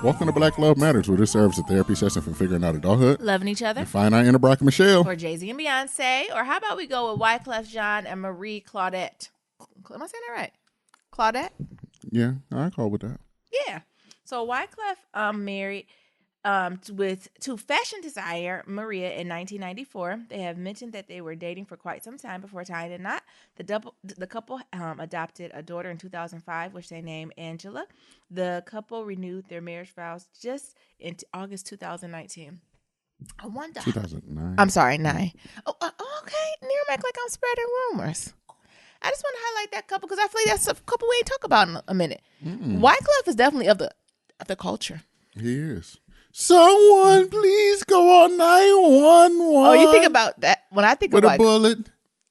Welcome to Black Love Matters, where this serves as a therapy session for figuring out adulthood, loving each other, and find our inner Brock and Michelle, or Jay-Z and Beyonce, or how about we go with Wyclef Jean and Marie Claudette? Am I saying that right? Claudette? Yeah, I call with that. Yeah. So Wyclef married to fashion designer Maria in 1994. They have mentioned that they were dating for quite some time before tying the knot. The couple adopted a daughter in 2005, which they named Angela. The couple renewed their marriage vows just in August 2019. I wonder. 2009. I'm sorry, 9. Oh, okay. Near act like I'm spreading rumors. I just want to highlight that couple because I feel like that's a couple we ain't talk about in a minute. Wyclef is definitely of the culture. He is. Someone please go on 911. Oh, you think about that when I think with about a bullet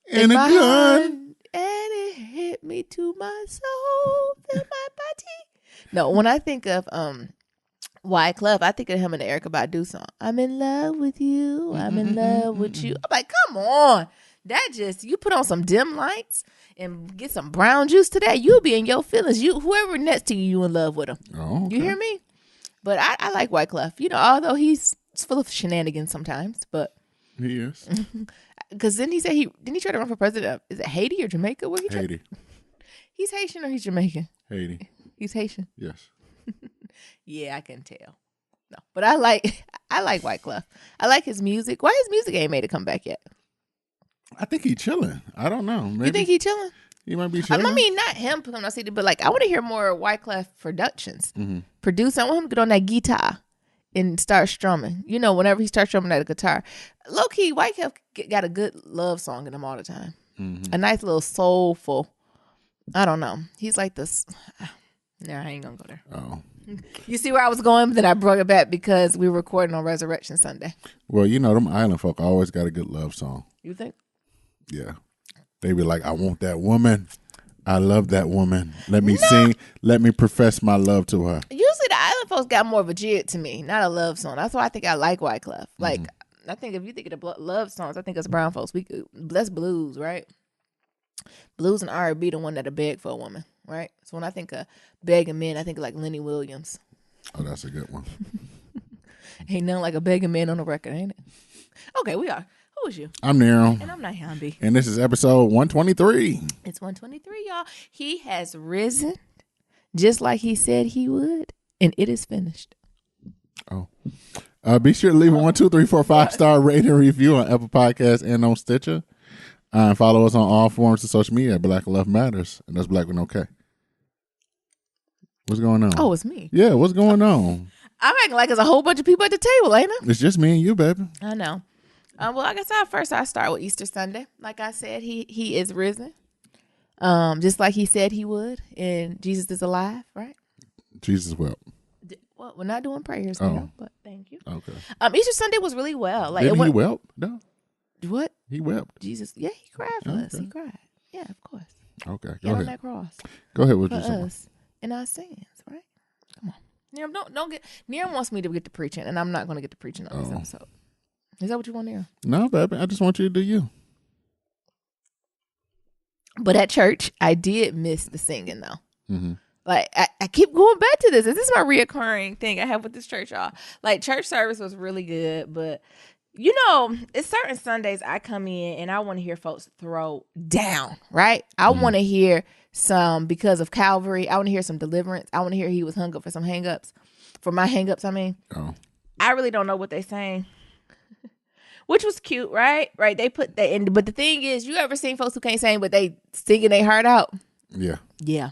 in and a my gun. heart, and it hit me to my soul, feel my body. No, when I think of Wyclef, I think of him in the Erykah Badu song. I'm in love with you. I'm in love with you. I'm like, come on. That just, you put on some dim lights and get some brown juice to that, you'll be in your feelings. Whoever next to you, you in love with him. Oh, okay. You hear me? But I like Wyclef. You know, although he's full of shenanigans sometimes, but He is. because then he said didn't he try to run for president? Is it Haiti or Jamaica? Where he Haiti. He's Haitian or he's Jamaican? Haiti. He's Haitian. Yes. Yeah, I can tell. No, but I like Wyclef. I like his music. Why his music ain't made a comeback yet? I think he chilling. I don't know. Maybe You think he chilling? he might be chilling. I mean, not him putting on CD, but like I want to hear more Wyclef productions. Produce. I want him to get on that guitar and start strumming. You know, whenever he starts strumming that guitar, low key, Wyclef got a good love song in him all the time. A nice little soulful. I don't know. He's like this. No, I ain't gonna go there. Oh. You see where I was going, but then I brought it back because we were recording on Resurrection Sunday. Well, you know, them island folk always got a good love song. You think? Yeah. They be like, I want that woman. I love that woman. Let me sing. Let me profess my love to her. Usually the island folks got more of a jig to me, not a love song. That's why I think I like Wyclef. Like, I think if you think of the love songs, I think it's brown folks. That's blues, right? Blues and R&B, the one that'll beg for a woman, right? So when I think of begging men, I think of like Lenny Williams. Oh, that's a good one. Ain't nothing like a begging man on the record, ain't it? Okay, we are. Who is you? I'm Nero. And I'm Nyambi. And this is episode 123. It's 123, y'all. He has risen just like he said he would, and it is finished. Oh. Be sure to leave a 1, 2, 3, 4, 5-star rating and review on Apple Podcasts and on Stitcher. And follow us on all forms of social media at Black Love Matters. And that's Black with no K. What's going on? Oh, it's me. Yeah, what's going on? I'm acting like there's a whole bunch of people at the table, ain't it? It's just me and you, baby. I know. Well, I guess I start with Easter Sunday. Like I said, he is risen. Just like he said he would. And Jesus is alive, right? Jesus wept. Well, we're not doing prayers Oh. now, but thank you. Okay. Easter Sunday was really well. Like Didn't he wept? No. What? He wept. Jesus. Yeah, he cried for us. He cried. Yeah, of course. Okay. Get on that cross Go ahead with for your song. us and our sins, right? Come on. Niram, don't get. Niram wants me to get to preaching, and I'm not going to get to preaching on this episode. Is that what you want, Niram? No, baby. I just want you to do you. But at church, I did miss the singing, though. Like, I keep going back to this. This is my reoccurring thing I have with this church, y'all. Like, church service was really good, but, you know, it's certain Sundays I come in and I want to hear folks throw down, right? I want to hear some, because of Calvary, I want to hear some deliverance. I want to hear he was hung up for some hang-ups. For my hang-ups, I mean. Oh. I really don't know what they saying. Which was cute, right? Right, they put that in. But the thing is, you ever seen folks who can't sing, but they singing their heart out? Yeah. Yeah.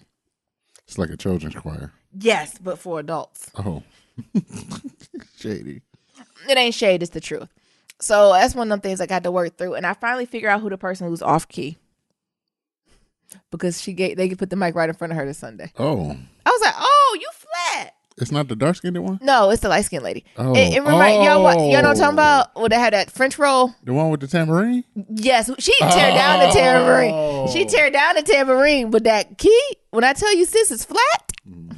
It's like a children's choir. Yes, but for adults. Oh. Shady. It ain't shade, it's the truth. So that's one of them things I got to work through. And I finally figured out who the person who's off key. Because they could put the mic right in front of her this Sunday. Oh. I was like, oh, you flat. It's not the dark-skinned one? No, it's the light-skinned lady. Oh. Y'all know what I'm talking about? Well, they had that French roll. The one with the tambourine? Yes, she tear down the tambourine. She tear down the tambourine, but that key, when I tell you sis is flat. Ooh,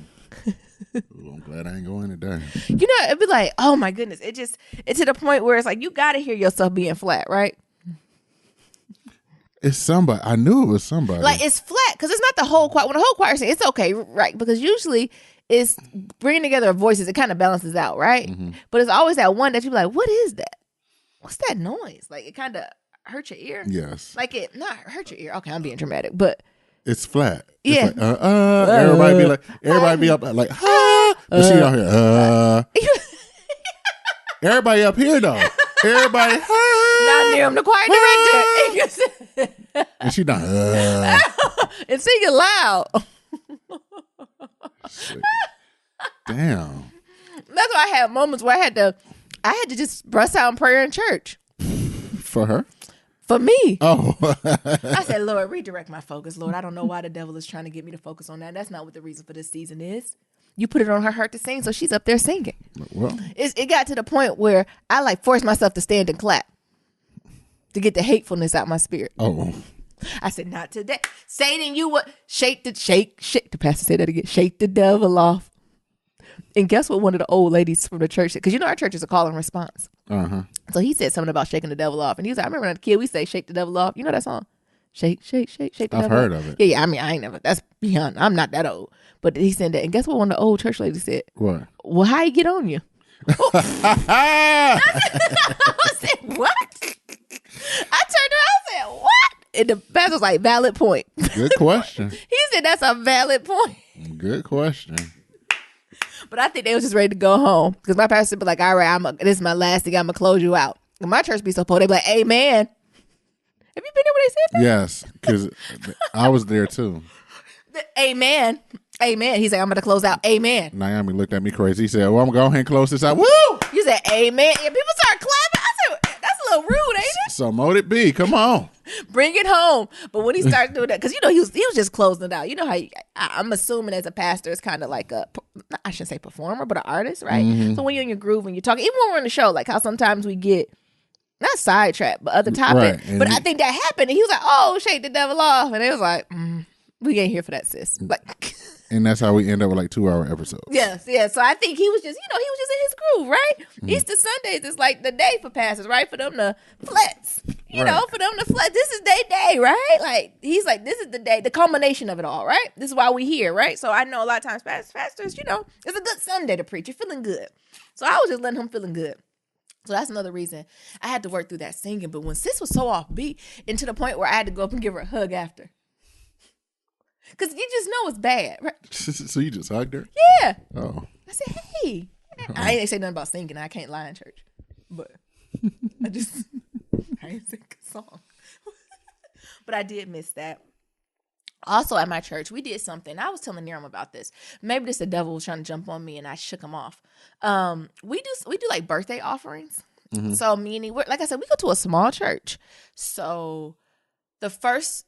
I'm glad I ain't going today. You know, it'd be like, oh my goodness. It's to the point where it's like, you got to hear yourself being flat, right? It's somebody. I knew it was somebody. Like it's flat because it's not the whole choir. When the whole choir sings, it's okay, right? Because usually it's bringing together voices. It kind of balances out, right? But it's always that one that you be like, what is that? What's that noise? Like it kind of hurt your ear. Yes. Like it not hurt your ear. Okay, I'm being dramatic, but it's flat. Yeah. It's like, everybody be up like, but she out here, everybody up here though. Everybody, not near him, the choir director. and she done, and singing loud. Damn. That's why I had moments where I had to just bust out in prayer in church. For her? For me. Oh. I said, Lord, redirect my focus, Lord. I don't know why the devil is trying to get me to focus on that. That's not what the reason for this season is. You put it on her heart to sing, so she's up there singing. Well, it got to the point where I like forced myself to stand and clap to get the hatefulness out my spirit. Oh. I said, not today. Satan, you what? Shake. The pastor said that again. Shake the devil off. And guess what one of the old ladies from the church said? Because you know our church is a call and response. So he said something about shaking the devil off. And he was like, I remember as a kid, we say shake the devil off. You know that song? Shake the devil off. I've heard of it. Yeah, I mean, I ain't never. That's beyond. I'm not that old. But he said that. And guess what one of the old church ladies said? What? Well, how he get on you? I said, what? I turned around and said, what? And the pastor was like, valid point. Good question. He said, that's a valid point. Good question. But I think they was just ready to go home. Because my pastor be like, all right, this is my last thing. I'm going to close you out. And my church be so poor. They be like, amen. Have you been there when they said that? Yes, because I was there too. Amen. He's like, I'm going to close out. Amen. Naomi looked at me crazy. He said, well, I'm going to go ahead and close this out. Woo! You said, amen. And people start clapping. I said, that's a little rude, ain't it? So mote it be. Come on. Bring it home. But when he started doing that, because, you know, he was just closing it out. You know how I'm assuming as a pastor, it's kind of like I shouldn't say performer, but an artist, right? So when you're in your groove, when you're talking, even when we're on the show, like how sometimes we get, not sidetracked, but other topic. Right. But I think that happened. And he was like, oh, shake the devil off. And it was like, we ain't here for that, sis. Like, and that's how we end up with like 2-hour episodes. Yes. So I think he was just, he was just in his groove, right? Easter Sundays is like the day for pastors, right? For them to flex, you know, for them to flex. This is their day, right? Like, he's like, this is the day, the culmination of it all, right? This is why we here, right? So I know a lot of times pastors, it's a good Sunday to preach. You're feeling good. So I was just letting him feeling good. So that's another reason I had to work through that singing. But when sis was so offbeat, and to the point where I had to go up and give her a hug after. Because you just know it's bad, right? So you just hugged her? Yeah. Oh. I said, hey. I ain't say nothing about singing. I can't lie in church. But I ain't sing a song. But I did miss that. Also at my church, we did something. I was telling Niram about this. Maybe this the devil was trying to jump on me and I shook him off. We do like birthday offerings. So meaning, like I said, we go to a small church. So the first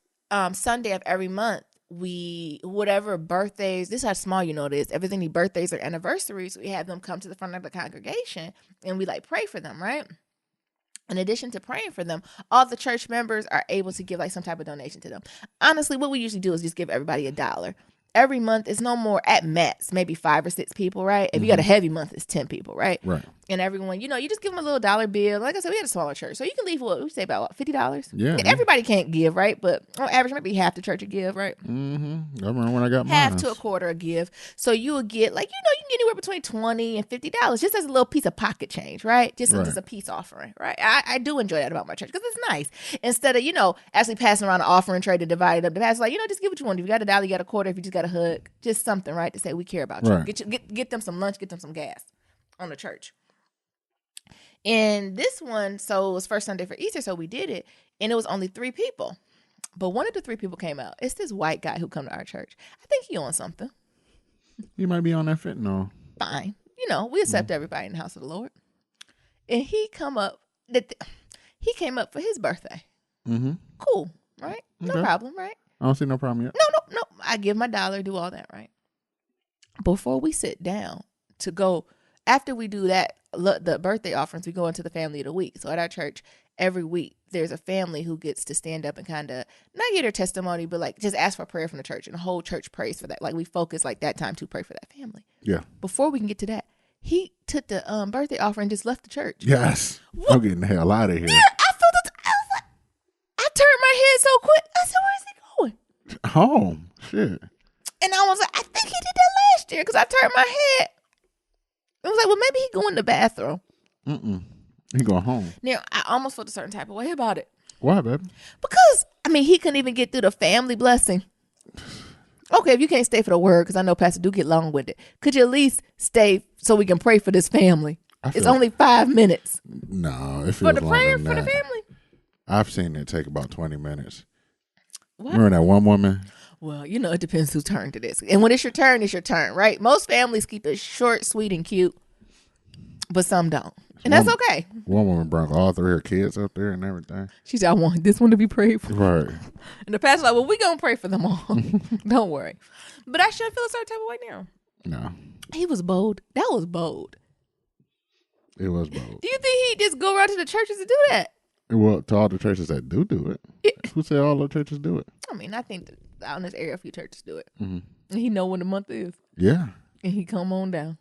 Sunday of every month, whatever birthdays, this is how small it is. If there's any birthdays or anniversaries, we have them come to the front of the congregation and we like pray for them, right? In addition to praying for them, all the church members are able to give like some type of donation to them. Honestly, what we usually do is just give everybody $1. Every month is no more at max, maybe 5 or 6 people, right? If you got a heavy month, it's 10 people, right? Right. And everyone, you just give them a little $1 bill. Like I said, we had a smaller church. So you can leave, we say about $50? Yeah. And everybody can't give, right? But on average, maybe half the church would give, right? Mm-hmm. I remember when I got mine. Half to a quarter a give. So you would get like, you can get anywhere between $20 and $50 just as a little piece of pocket change, right? Just as a peace offering, right? I do enjoy that about my church because it's nice. Instead of, actually passing around an offering tray to divide it up, the pastor's like, just give what you want. If you got $1, you got a quarter. If you just got a hug, just something, right? To say we care about you. Right. Get them some lunch, get them some gas on the church. And this one, so it was first Sunday for Easter, so we did it, and it was only 3 people. But one of the 3 people came out. It's this white guy who come to our church. I think he on something. He might be on that fentanyl. Fine. We accept everybody in the house of the Lord. And he came up for his birthday. Mm-hmm. Cool, right? No problem, right? I don't see no problem yet. No. I give my $1, do all that, right? Before we sit down to go, after we do that, the birthday offerings, we go into the family of the week. So at our church, every week, there's a family who gets to stand up and kind of not get their testimony, but like just ask for prayer from the church. And the whole church prays for that. Like we focus like that time to pray for that family. Yeah. Before we can get to that, he took the birthday offering and just left the church. Yes. What? I'm getting the hell out of here. Yeah, I turned my head so quick. home. Shit. And I was like, I think he did that last year because I turned my head. I was like, well, maybe he go in the bathroom. He going home. Now, I almost felt a certain type of way about it. Why, baby? Because, I mean, he couldn't even get through the family blessing. Okay, if you can't stay for the word, because I know Pastor do get long with it, could you at least stay so we can pray for this family? It's only 5 minutes. No, it feels for the longer prayer than for that. the family. I've seen it take about 20 minutes. What? Remember that one woman? Well, you know, it depends whose turn it is. And when it's your turn, right? Most families keep it short, sweet, and cute, but some don't. And that's okay. One woman brought all 3 of her kids up there and everything. She said, I want this one to be prayed for. Right. And the pastor's like, well, we're going to pray for them all. Don't worry. But I should feel a certain type of way now. No. He was bold. That was bold. It was bold. Do you think he just go around to the churches to do that? Well, to all the churches that do it. Yeah. Who said all the churches do it? I mean, I think that out in this area, a few churches do it. Mm-hmm. And he know when the month is. Yeah. And he come on down.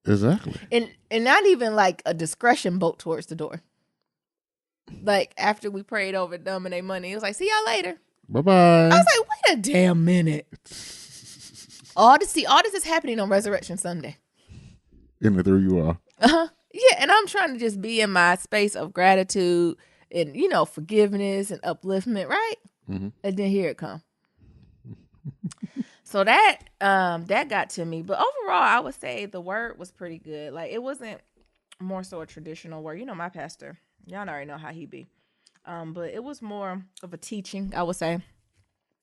Exactly. And not even like a discretion boat towards the door. Like after we prayed over them and their money, it was like, see y'all later. Bye-bye. I was like, wait a damn minute. All this is happening on Resurrection Sunday. And it threw you off. Uh-huh. Yeah, and I'm trying to just be in my space of gratitude and, you know, forgiveness and upliftment, right? Mm-hmm. And then here it come. So that got to me. But overall, I would say the word was pretty good. Like, it wasn't more so a traditional word. You know, my pastor, y'all already know how he be. But it was more of a teaching, I would say.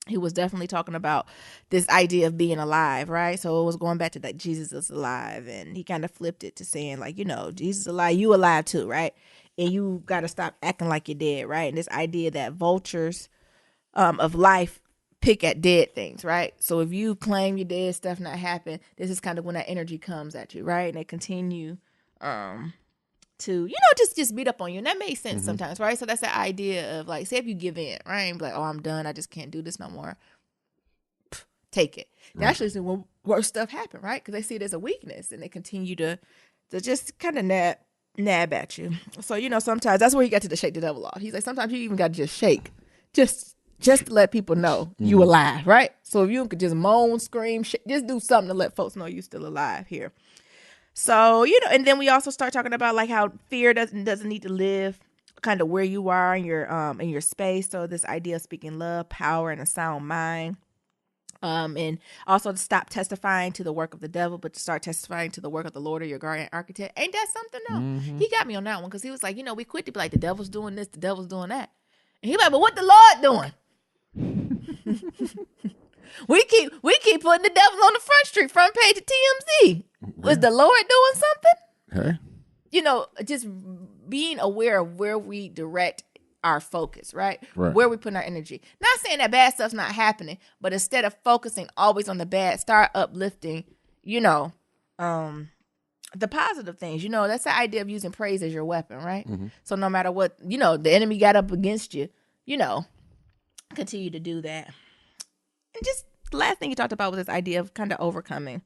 He was definitely talking about this idea of being alive, right? So it was going back to that Jesus is alive. And he kind of flipped it to saying, like, you know, Jesus is alive, you alive too, right? And you got to stop acting like you're dead, right? And this idea that vultures of life pick at dead things, right? So if you claim you're dead, stuff not happen, this is kind of when that energy comes at you, right? And they continue to, you know, just beat up on you. And that makes sense sometimes, right? So that's the idea of, like, say if you give in, right? And be like, oh, I'm done. I just can't do this no more. Take it. They actually see when worse stuff happen, right? Because they see it as a weakness and they continue to just kind of nab at you. So, you know, sometimes that's where he got to the shake the devil off. He's like, sometimes you even got to just shake. Just to let people know you alive, right? So if you could just moan, scream, just do something to let folks know you still alive here. So, you know, and then we also start talking about like how fear doesn't need to live kind of where you are in your space. So this idea of speaking love, power, and a sound mind. And also to stop testifying to the work of the devil, but to start testifying to the work of the Lord or your guardian architect. Ain't that something though? He got me on that one because he was like, you know, we quit to be like, the devil's doing this, the devil's doing that. And he like, but what the Lord doing? we keep putting the devil on the front page of TMZ. Was the Lord doing something? Hey. You know, just being aware of where we direct our focus, right? Where we put our energy. Not saying that bad stuff's not happening, but instead of focusing always on the bad, start uplifting, you know, the positive things. You know, that's the idea of using praise as your weapon, right? So no matter what, you know, the enemy got up against you, you know, continue to do that. And just the last thing you talked about was this idea of kind of overcoming.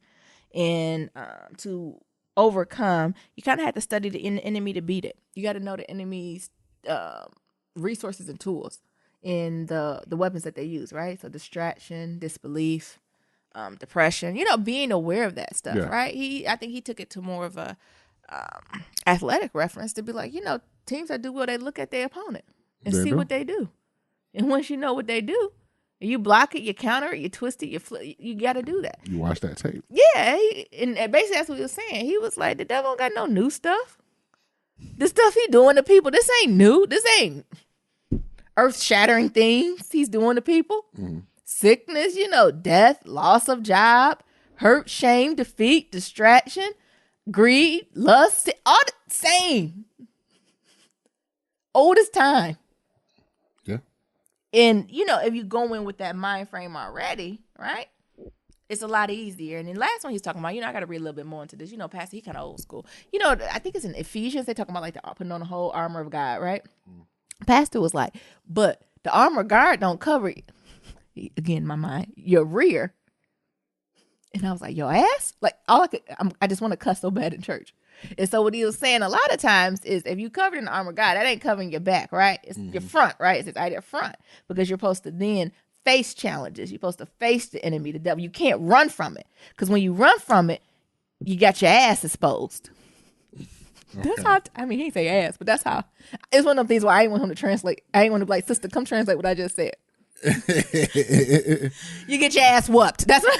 And to overcome, you kind of have to study the enemy to beat it. You got to know the enemy's resources and tools in the weapons that they use, right? So distraction, disbelief, depression, you know, being aware of that stuff, right? I think he took it to more of a athletic reference to be like, you know, teams that do well, they look at their opponent and see what they do. And once you know what they do, you block it, you counter it, you twist it, you flip, you got to do that. You watch that tape. Yeah, and basically that's what he was saying. He was like, the devil don't got no new stuff. The stuff he doing to people, this ain't new. This ain't earth-shattering things he's doing to people. Sickness, you know, death, loss of job, hurt, shame, defeat, distraction, greed, lust, all the same. Old as time. Yeah. And, you know, if you go in with that mind frame already, right, it's a lot easier. And then last one he's talking about, you know, I got to read a little bit more into this. You know, Pastor, he kind of old school. You know, I think it's in Ephesians. They talking about like putting on the whole armor of God, right? Pastor was like, but the armor of God don't cover, again, in my mind, your rear. And I was like, your ass? Like, I just want to cuss so bad in church. And so what he was saying a lot of times is if you covered in the armor of God, that ain't covering your back, right? It's your front, right? It's this idea of front because you're supposed to then face challenges. You're supposed to face the enemy, the devil. You can't run from it. Because when you run from it, you got your ass exposed. Okay. That's how, I mean, he ain't say ass, but that's how. It's one of them things where I ain't want him to translate. I ain't want to be like, sister, come translate what I just said. You get your ass whooped. That's what.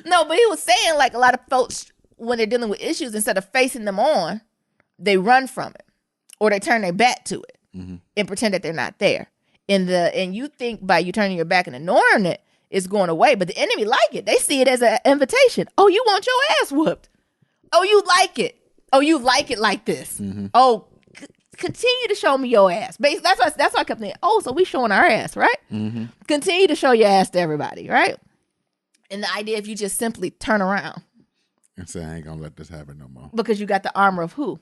No, but he was saying like a lot of folks, when they're dealing with issues, instead of facing them on, they run from it or they turn their back to it and pretend that they're not there. And you think by you turning your back and ignoring it, it's going away. But the enemy like it. They see it as an invitation. Oh, you want your ass whooped. Oh, you like it. Oh, you like it like this. Oh, continue to show me your ass. That's why I kept thinking, oh, so we showing our ass, right? Continue to show your ass to everybody, right? And the idea if you just simply turn around. And say, I ain't going to let this happen no more. Because you got the armor of who?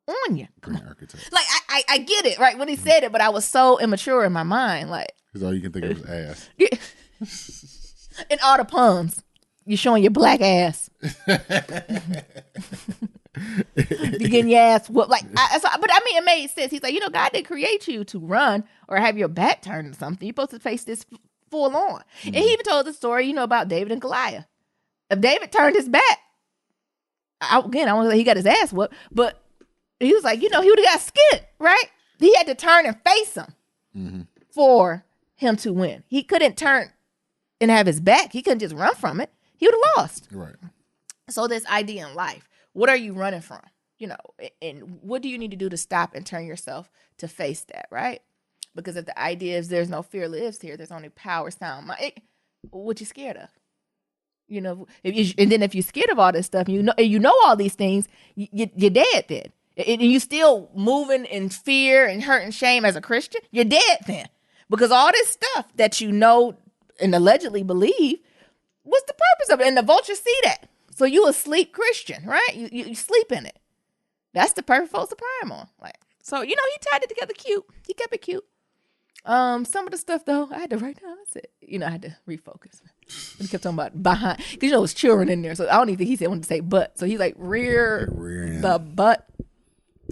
On you. Green architect. Like, I get it, right? When he said it, but I was so immature in my mind. Like, because all you can think of is ass. And all the puns. You're showing your black ass. You're getting your ass whooped. Like, but I mean, it made sense. He's like, God didn't create you to run or have your back turned to something. You're supposed to face this full on. And he even told the story, about David and Goliath. If David turned his back, I want to say he got his ass whooped, but he was like, he would have got skinned, right? He had to turn and face him for him to win. He couldn't turn and have his back. He couldn't just run from it. He would have lost. Right. So this idea in life, what are you running from? And what do you need to do to stop and turn yourself to face that, right? Because if the idea is there's no fear lives here, there's only power, sound, mind. What you scared of? And then if you're scared of all this stuff, you know all these things, you're dead then. And you still moving in fear and hurt and shame as a Christian, you're dead then. Because all this stuff that you know and allegedly believe, what's the purpose of it? And the vultures see that. So you a sleep Christian, right? You sleep in it. That's the perfect folks to prime on. Like, so, he tied it together cute. He kept it cute. Some of the stuff, though, I had to write down. I said, I had to refocus. He kept talking about behind. Because, it's children in there. So I don't even think he said, wanted to say butt. So he's like, rear the butt.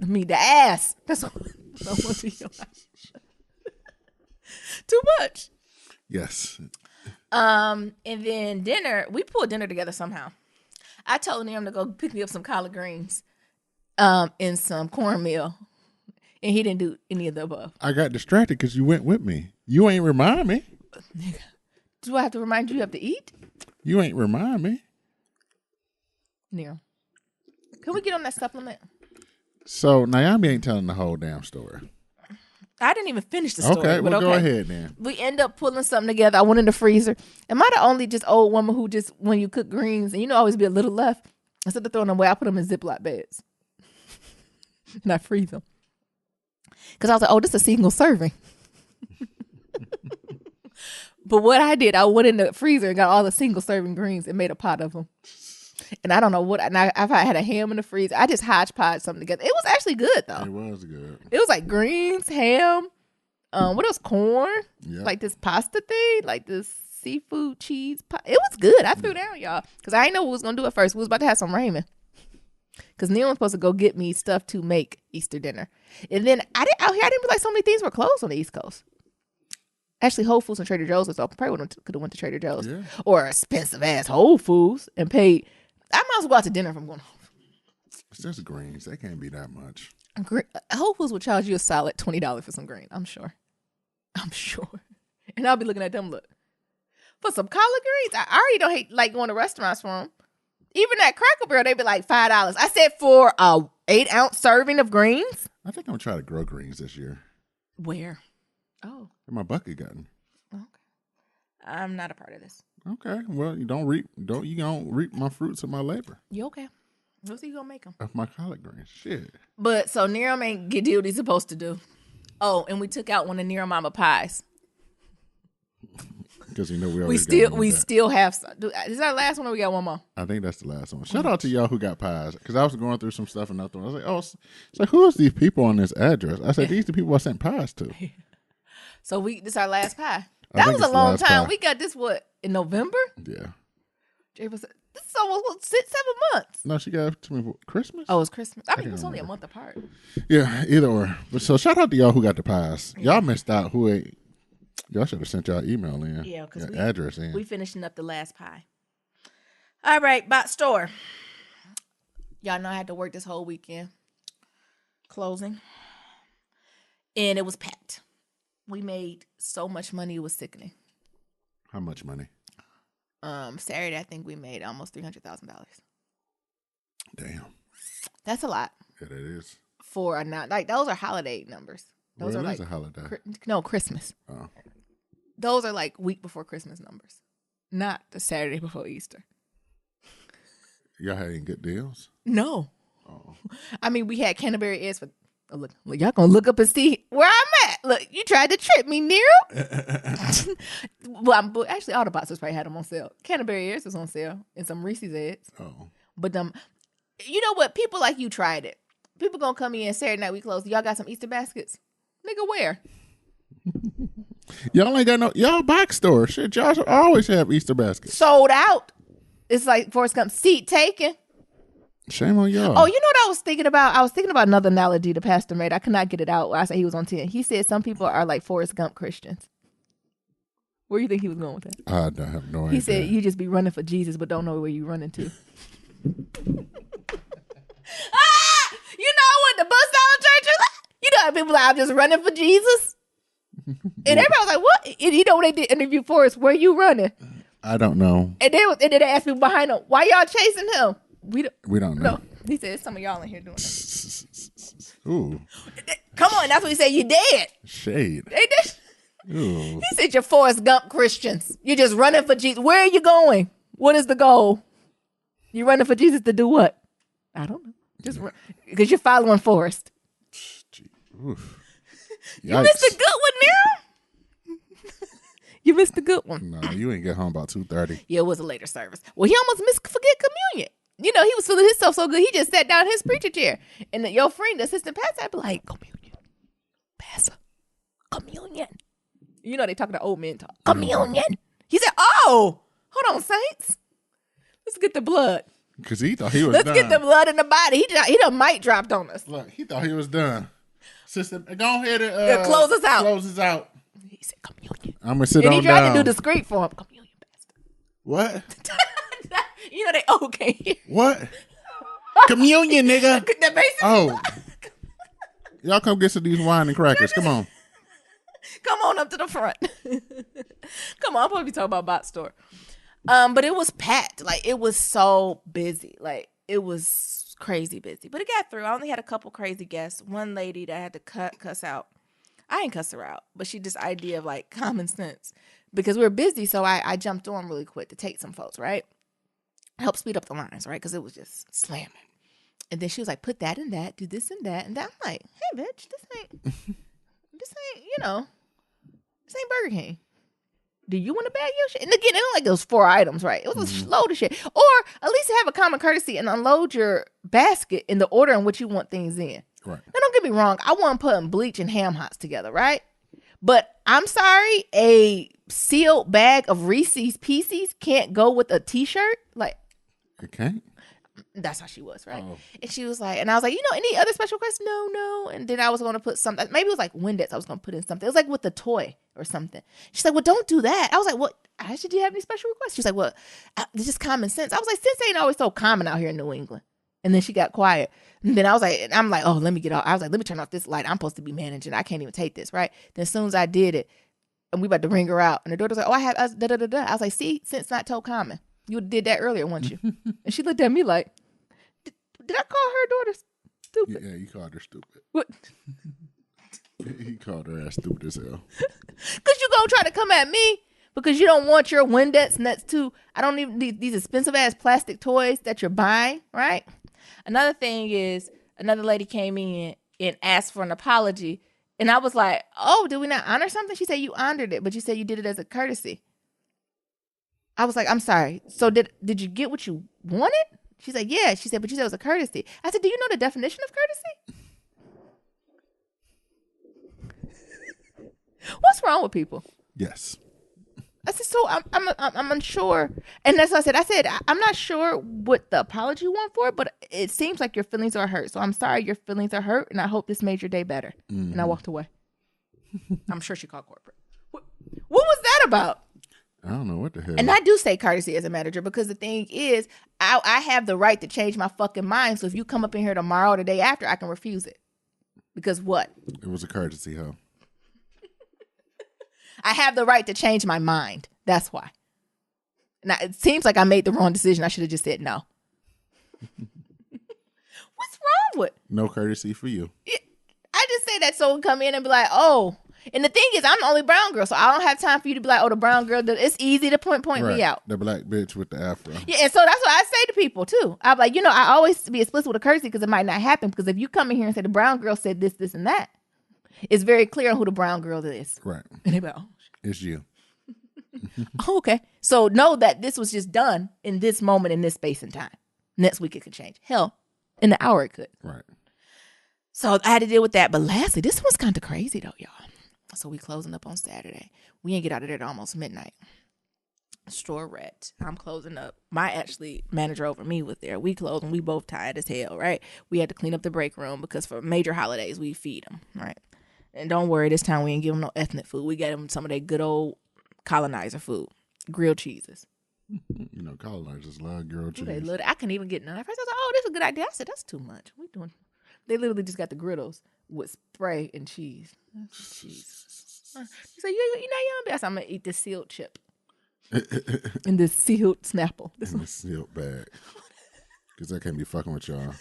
I mean, the ass. That's what I want to hear. Too much. Yes. And then dinner, we pulled dinner together somehow. I told him to go pick me up some collard greens and some cornmeal. And he didn't do any of the above. I got distracted because you went with me. You ain't remind me. Do I have to remind you have to eat? You ain't remind me. Nero, can we get on that supplement? So, Naomi ain't telling the whole damn story. I didn't even finish the story. Okay, but go ahead then. We end up pulling something together. I went in the freezer. Am I the only just old woman who just, when you cook greens, and always be a little left, instead of throwing them away, I put them in Ziploc bags. And I freeze them. Because I was like, oh, this is a single serving. But what I did, I went in the freezer and got all the single serving greens and made a pot of them. And I don't know what, and if I had a ham in the freezer, I just hodgepodge something together. It was actually good, though. It was good. It was like greens, ham, what else? Corn, like this pasta thing, like this seafood cheese. It was good. I threw down, y'all, because I didn't know what we was going to do at first. We was about to have some ramen. Because Neil was supposed to go get me stuff to make Easter dinner. And then I didn't realize so many things were closed on the East Coast. Actually, Whole Foods and Trader Joe's was open. Probably could have went to Trader Joe's. Yeah. Or expensive ass Whole Foods and paid. I might as well go out to dinner if I'm going home. It's just greens. They can't be that much. Whole Foods will charge you a solid $20 for some green. I'm sure. And I'll be looking at them, look. For some collard greens, I already don't hate like going to restaurants for them. Even that Cracker Barrel, they be like $5. I said for a 8-ounce serving of greens. I think I'm gonna try to grow greens this year. Where? Oh, in my bucket garden. Okay, I'm not a part of this. Okay, well you don't reap my fruits of my labor. You okay? What's he gonna make them? Of my collard greens, shit. But so Nero ain't get do what he's supposed to do. Oh, and we took out one of Nero Mama pies. Because we still have some. Is that the last one or we got one more? I think that's the last one. Shout out to y'all who got pies. Because I was going through some stuff and nothing. I was like, oh, it's like, who is these people on this address? I said, these are the people I sent pies to. So this is our last pie. That was a long time. Pie. We got this, in November? Yeah. This is almost 7 months. No, she got it to me for Christmas. Oh, it's Christmas. I think it was only a month apart. Yeah, either or. But so shout out to y'all who got the pies. Yeah. Y'all missed out who ate Y'all should have sent y'all email in. Yeah, because address in. We finishing up the last pie. All right, bot store. Y'all know I had to work this whole weekend. Closing. And it was packed. We made so much money, it was sickening. How much money? Saturday, I think we made almost $300,000. Damn. That's a lot. Yeah, that is. For a not like those are holiday numbers. Those are like a holiday. No, Christmas. Oh. Those are like week before Christmas numbers, not the Saturday before Easter. Y'all had any good deals? No. Oh. I mean, we had Canterbury eggs for. Oh, look, y'all gonna look up and see where I'm at. Look, you tried to trip me, Nero. Well, actually, all the boxes probably had them on sale. Canterbury eggs was on sale and some Reese's eggs. Oh. But you know what? People like you tried it. People gonna come in Saturday night we close. Y'all got some Easter baskets? Nigga, where? Y'all ain't got no. Y'all back store. Shit, y'all should always have Easter baskets. Sold out. It's like Forrest Gump seat taken. Shame on y'all. Oh, you know what I was thinking about? I was thinking about another analogy the pastor made. I could not get it out. I said he was on 10. He said some people are like Forrest Gump Christians. Where do you think he was going with that? I have no idea. He said you just be running for Jesus, but don't know where you running to. You know what the bus down church is like? You know how people like, I'm just running for Jesus? And everybody was like, what? And you know when they did interview Forrest, where you running? I don't know. And then they asked people behind him, why y'all chasing him? We don't know. No. He said, some of y'all in here doing it. Ooh. Come on, that's what he said. You dead. Shade. They did. Ooh. He said, you're Forrest Gump Christians. You're just running for Jesus. Where are you going? What is the goal? You running for Jesus to do what? I don't know. Just run. Because you're following Forrest. Oof. You missed a good one, Nero. You missed a good one. No, you ain't get home about 2:30. Yeah, it was a later service. Well, he almost forget communion. You know, he was feeling himself so good, he just sat down in his preacher chair. And your friend, the assistant pastor, I'd be like, communion. Pastor, communion. You know, they talking to old men talk. Communion. He said, oh, hold on, saints. Let's get the blood. Because he thought he was Let's done. get the blood in the body. He done mic dropped on us. Look, he thought he was done. Sister, go ahead and close us out. Close us out. He said, communion. I'm going to sit and on he tried down. to do discreet for him. Communion, pastor. What? You know, they okay here. What? Communion, nigga. Oh. Y'all come get some of these wine and crackers. Come on. Come on up to the front. Come on, I'm supposed to be talking about bot store. But it was packed. Like, it was so busy. Like, it was crazy busy. But it got through. I only had a couple crazy guests. One lady that I had to cuss out. I ain't cuss her out, but she just idea of like common sense. Because we were busy, so I jumped on really quick to take some folks, right? Help speed up the lines, right? Because it was just slamming. And then she was like, put that in that, do this and that. And I'm like, hey, bitch, this ain't, this ain't Burger King. Do you want to bag your shit? And again, it was like those 4 items, right? It was a load of shit. Or at least have a common courtesy and unload your basket in the order in which you want things in. Right. Now, don't get me wrong. I wasn't putting bleach and ham hocks together, right? But I'm sorry, a sealed bag of Reese's Pieces can't go with a T-shirt? Like, it can't? That's how she was, right? Oh. And she was like, and I was like, any other special requests? No. And then I was going to put something, maybe it was like Windex I was going to put in something. It was like with the toy or something. She's like, well, don't do that. I was like, what? Actually, do you have any special requests? She's like, well, it's just common sense. I was like, sense ain't always so common out here in New England. And then she got quiet. And then I was like, I'm like, oh, let me get off. I was like, let me turn off this light. I'm supposed to be managing. I can't even take this, right? Then as soon as I did it, and we about to ring her out, and the daughter was like, oh, I was da-da-da-da. I was like, see, sense not told common. You did that earlier, weren't you? And she looked at me like, did I call her daughter stupid? Yeah, you called her stupid. What? He called her ass stupid as hell. Because you gonna try to come at me because you don't want your Windex nuts too. I don't need these expensive ass plastic toys that you're buying, right? Another thing is, another lady came in and asked for an apology. And I was like, oh, did we not honor something? She said, you honored it, but you said you did it as a courtesy. I was like, I'm sorry. So did you get what you wanted? She's like, yeah. She said, but you said it was a courtesy. I said, do you know the definition of courtesy? What's wrong with people? Yes. I said, so I'm unsure. And that's what I said, I'm not sure what the apology you want for it, but it seems like your feelings are hurt. So I'm sorry your feelings are hurt, and I hope this made your day better. Mm-hmm. And I walked away. I'm sure she called corporate. What was that about? I don't know what the hell. And I do say courtesy as a manager because the thing is, I have the right to change my fucking mind. So if you come up in here tomorrow or the day after, I can refuse it. Because what? It was a courtesy, huh? I have the right to change my mind. That's why. Now, it seems like I made the wrong decision. I should have just said no. What's wrong with? No courtesy for you. I just say that so we come in and be like, oh. And the thing is, I'm the only brown girl, so I don't have time for you to be like, oh, the brown girl. It's easy to point me out. The black bitch with the afro. Yeah, and so that's what I say to people, too. I'm like, I always be explicit with a courtesy because it might not happen. Because if you come in here and say the brown girl said this, this, and that, it's very clear on who the brown girl is. Right. And they be like, oh, it's you. Oh, okay. So know that this was just done in this moment, in this space and time. Next week it could change. Hell, in the hour it could. Right. So I had to deal with that. But lastly, this one's kind of crazy though, y'all. So we closing up on Saturday. We ain't get out of there till almost midnight. Store wrecked. I'm closing up. My manager over me was there. We closed and we both tired as hell, right? We had to clean up the break room because for major holidays we feed them, right? And don't worry, this time we ain't give them no ethnic food. We got them some of their good old colonizer food, grilled cheeses. Colonizers love grilled cheese. They love it. I couldn't even get none. At first I was like, oh, this is a good idea. I said, that's too much. We doing? They literally just got the griddles with spray and cheese. Cheese. He said, you don't be. I said, I'm going to eat this sealed chip. And this sealed Snapple. This sealed bag. Because I can't be fucking with y'all.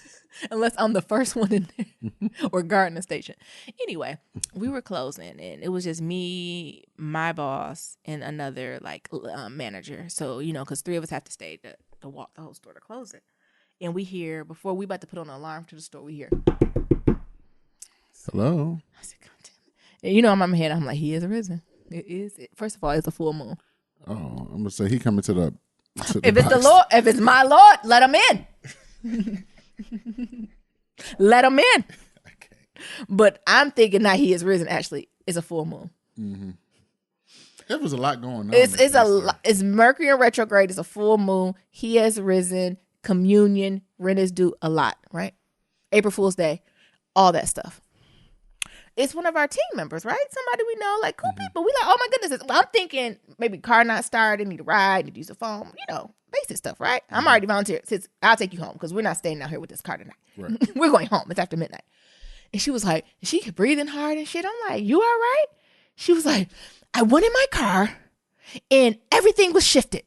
Unless I'm the first one in there. Or guarding the station. Anyway, we were closing. And it was just me, my boss, and another manager. So, because 3 of us have to stay to walk the whole store to close it. And we hear, before we about to put on an alarm to the store, we hear, hello. I said, God damn it. And I'm in my head, I'm like, he is risen. It is. First of all, it's a full moon. Oh, I'm going to say he coming to the if it's box. The Lord, if it's my Lord, let him in. Let him in. Okay. But I'm thinking now he is risen. Actually, it's a full moon. Mm-hmm. There was a lot going on. It's Mercury in retrograde. It's a full moon. He has risen. Communion, rent is due, a lot, right? April Fool's Day, all that stuff. It's one of our team members, right? Somebody we know, cool people. We oh my goodness. I'm thinking maybe car not started, need a ride, need to use a phone, basic stuff, right? I'm already volunteered. Since I'll take you home because we're not staying out here with this car tonight. Right. We're going home. It's after midnight. And she was like, she breathing hard and shit. I'm like, you all right? She was like, I went in my car and everything was shifted.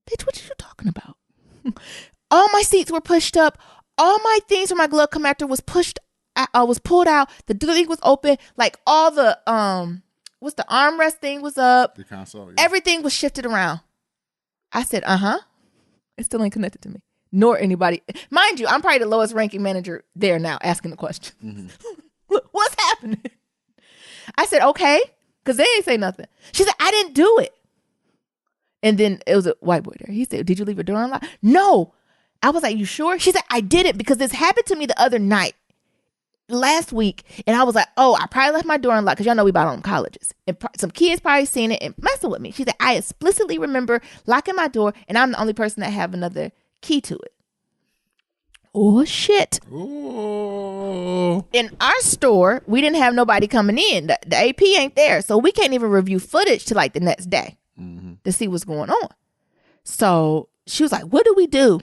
Bitch, what are you talking about? All my seats were pushed up. All my things from my glove commander was pushed. I was pulled out. The thing was open. All the what's the armrest thing was up. The console. Yeah. Everything was shifted around. I said, It still ain't connected to me, nor anybody. Mind you, I'm probably the lowest ranking manager there now, asking the question. Mm-hmm. What's happening? I said, okay, because they ain't say nothing. She said, I didn't do it. And then it was a white boy there. He said, did you leave your door unlocked? No. I was like, you sure? She said, I did it because this happened to me the other night, last week. And I was like, oh, I probably left my door unlocked because y'all know we bought on colleges. And some kids probably seen it and messing with me. She said, I explicitly remember locking my door and I'm the only person that have another key to it. Oh, shit. Ooh. In our store, we didn't have nobody coming in. The AP ain't there. So we can't even review footage till the next day. To see what's going on. So she was like, what do we do?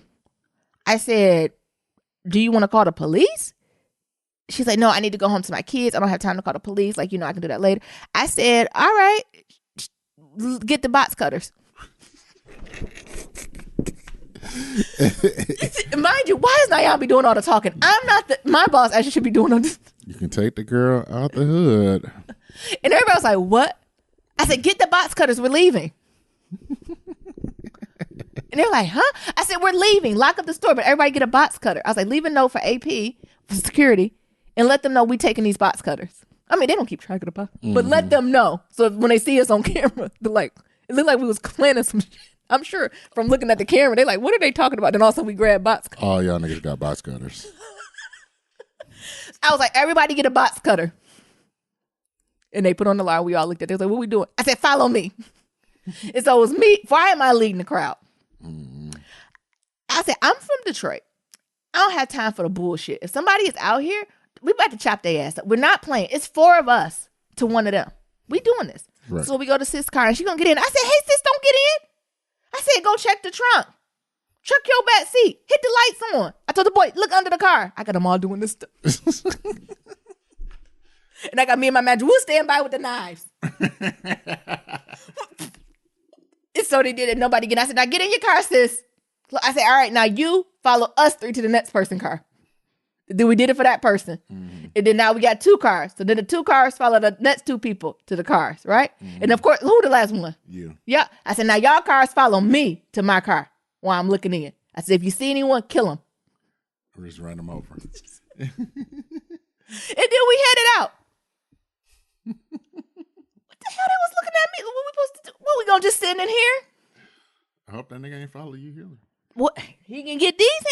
I said, do you want to call the police? She's like, no, I need to go home to my kids. I don't have time to call the police. I can do that later. I said, all right, get the box cutters. Mind you, why is Nayan be doing all the talking? I'm not my boss actually should be doing all this. You can take the girl out the hood. And everybody was like, what? I said, get the box cutters. We're leaving. And they're like, huh? I said, we're leaving. Lock up the store, but everybody get a box cutter. I was like, leave a note for AP, for security, and let them know we taking these box cutters. I mean, they don't keep track of the box, but let them know. So when they see us on camera, they're like, it looked like we was planning some shit. I'm sure from looking at the camera, they're like, what are they talking about? Then all of a sudden we grab box cutters. Oh, y'all niggas got box cutters. I was like, everybody get a box cutter. And they put on the line. We all looked at it. They was like, what we doing? I said, follow me. And so it was me. Why am I leading the crowd? I said, I'm from Detroit. I don't have time for the bullshit. If somebody is out here, we about to chop their ass up. We're not playing. It's 4 of us to 1 of them. We doing this. Right. So we go to sis' car and she gonna get in. I said, hey sis, don't get in. I said, go check the trunk. Check your back seat. Hit the lights on. I told the boy, look under the car. I got them all doing this stuff. And I got me and my manager, we'll stand by with the knives. And so they did it. Nobody get in. I said, now get in your car, sis. I said, all right, now you follow us 3 to the next person's car. Then we did it for that person. Mm-hmm. And then now we got 2 cars. So then the 2 cars follow the next 2 people to the cars, right? Mm-hmm. And of course, who the last one? You. Yeah. I said, now y'all cars follow me to my car while I'm looking in. I said, if you see anyone, kill them. Or just run them over. And then we headed out. What the hell they was looking at me? What we supposed to do? What, we gonna just sit in here? I hope that nigga ain't follow you here. What, he can get these?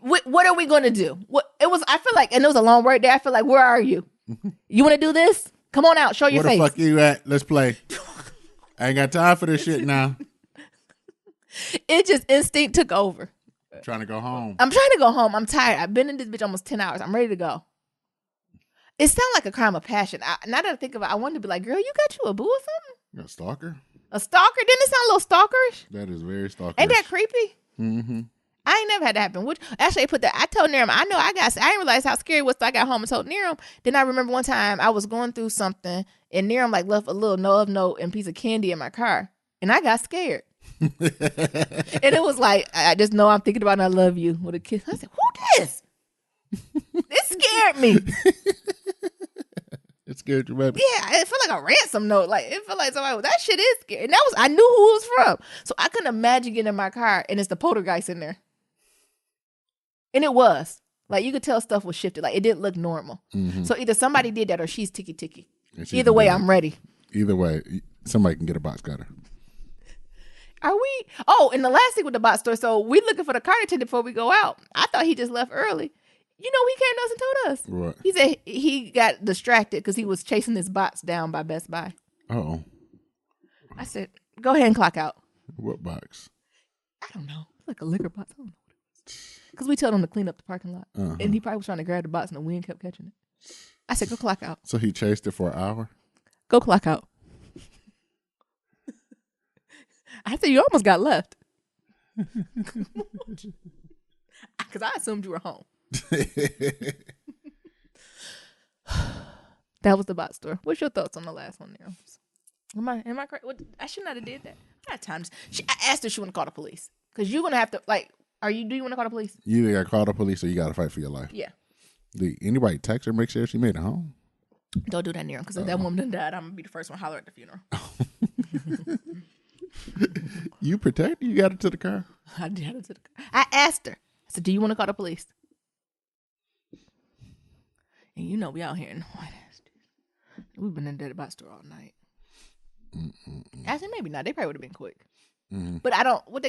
What are we gonna do? I feel like, and it was a long word there. I feel like, where are you? You want to do this? Come on out. Show your face. Where the fuck you at? Let's play. I ain't got time for this shit now. It just instinct took over. Trying to go home. I'm trying to go home. I'm tired. I've been in this bitch almost 10 hours. I'm ready to go. It sounds like a crime of passion. Now that I think about it, I wanted to be like, girl, you got you a boo or something? A stalker? A stalker? Didn't it sound a little stalkerish? That is very stalkerish. Ain't that creepy? Mm-hmm. I ain't never had that happen. Actually, I told Niram, I didn't realize how scary it was till I got home and told Niram. Then I remember one time I was going through something and Niram like left a little love note and piece of candy in my car. And I got scared. And it was like, I just know I'm thinking about and I love you with a kiss. I said, who this? It scared me. It scared you, baby? Yeah, it felt like a ransom note. Like, it felt like somebody, that shit is scary. And I knew who it was from. So I couldn't imagine getting in my car and it's the poltergeist in there. And it was. Like, you could tell stuff was shifted. Like, it didn't look normal. Mm-hmm. So either somebody did that or she's ticky. Either way, I'm ready. Either way, somebody can get a box cutter. Are we? Oh, and the last thing with the box store. So we looking for the car attendant before we go out. I thought he just left early. You know, he came to us and told us. What? He said he got distracted because he was chasing this box down by Best Buy. Uh-oh. I said, go ahead and clock out. What box? I don't know. Like a liquor box. I don't know what it was. Because we told him to clean up the parking lot. Uh-huh. And he probably was trying to grab the box and the wind kept catching it. I said, go clock out. So he chased it for an hour? Go clock out. I said, you almost got left. Because I assumed you were home. That was the bot store. What's your thoughts on the last one there? Am I correct? I should not have did that. I had time. I asked her if she want to call the police. Because you're going to have to, like, do you want to call the police? You either got to call the police or you got to fight for your life. Yeah. Did anybody text her, make sure she made it home? Don't do that near him. Because if that woman done died, I'm going to be the first one to holler at the funeral. You protected? You got it to the car? I got it to the car. I asked her. I said, do you want to call the police? And you know we out here in the white ass. We've been in the bot store all night. Actually, maybe not. They probably would have been quick. Mm-hmm. But I don't. What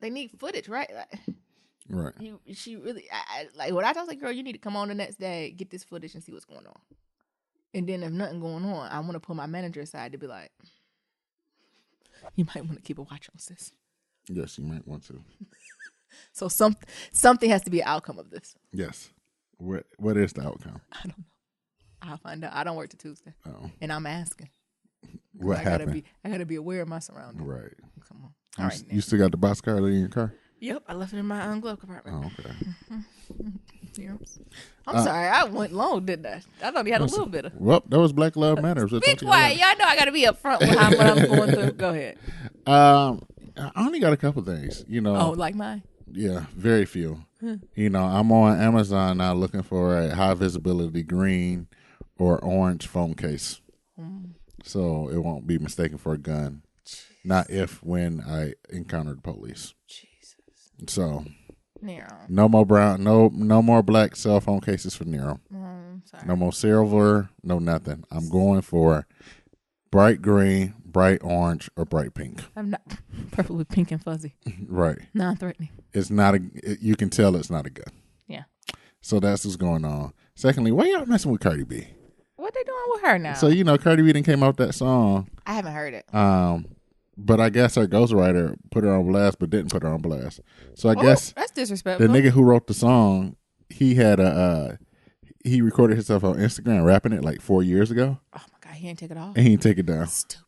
they need footage, right? Like, right. She really. Like what I was like, girl, you need to come on the next day, get this footage, and see what's going on. And then if nothing going on, I want to pull my manager aside to be like, you might want to keep a watch on sis. Yes, you might want to. So something has to be an outcome of this. Yes. What is the outcome? I don't know. I'll find out. I don't work till Tuesday. Oh. And I'm asking. What happened? I gotta be aware of my surroundings. Right. Come on. All right. You still got the box car in your car? Yep. I left it in my glove compartment. Oh, okay. Yeah. I'm sorry. I went long, didn't I? I thought he had a little bit of. Well, that was Black Love Matters. Be quiet. Y'all know I gotta be up front with what I'm going through. Go ahead. I only got a couple things. You know. Oh, like mine? Yeah, very few. You know, I'm on Amazon now looking for a high visibility green or orange phone case. So it won't be mistaken for a gun. Not when I encounter the police. Jesus. So Nero. No more brown, no more black cell phone cases for Nero. Sorry. No more silver, no nothing. I'm going for bright green, bright orange, or bright pink. I'm not preferably pink and fuzzy. Right. Non-threatening. It's not you can tell it's not a gun. Yeah. So that's what's going on. Secondly, why y'all messing with Cardi B? What they doing with her now? So, you know, Cardi B done came out with that song. I haven't heard it. But I guess her ghostwriter put her on blast, but didn't put her on blast. So I guess that's disrespectful. The nigga who wrote the song, he had he recorded himself on Instagram rapping it like 4 years ago. Oh my God, He ain't take it off. And he didn't take it down. Stupid.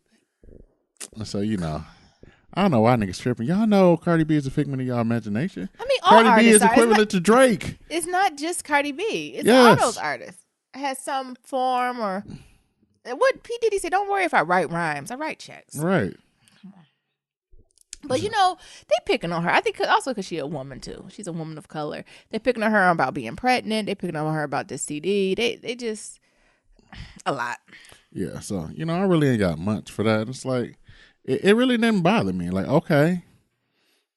So, I don't know why niggas tripping. Y'all know Cardi B is a figment of y'all imagination. I mean, all Cardi artists B is are. equivalent to Drake. It's not just Cardi B. It's Yes. all those artists. It has some form or what P. Diddy said, don't worry if I write rhymes. I write checks. Right. But they picking on her. I think also because she's a woman too. She's a woman of color. They picking on her about being pregnant. They picking on her about this CD. They just a lot. Yeah. So I really ain't got much for that. It's like it really didn't bother me. Like okay,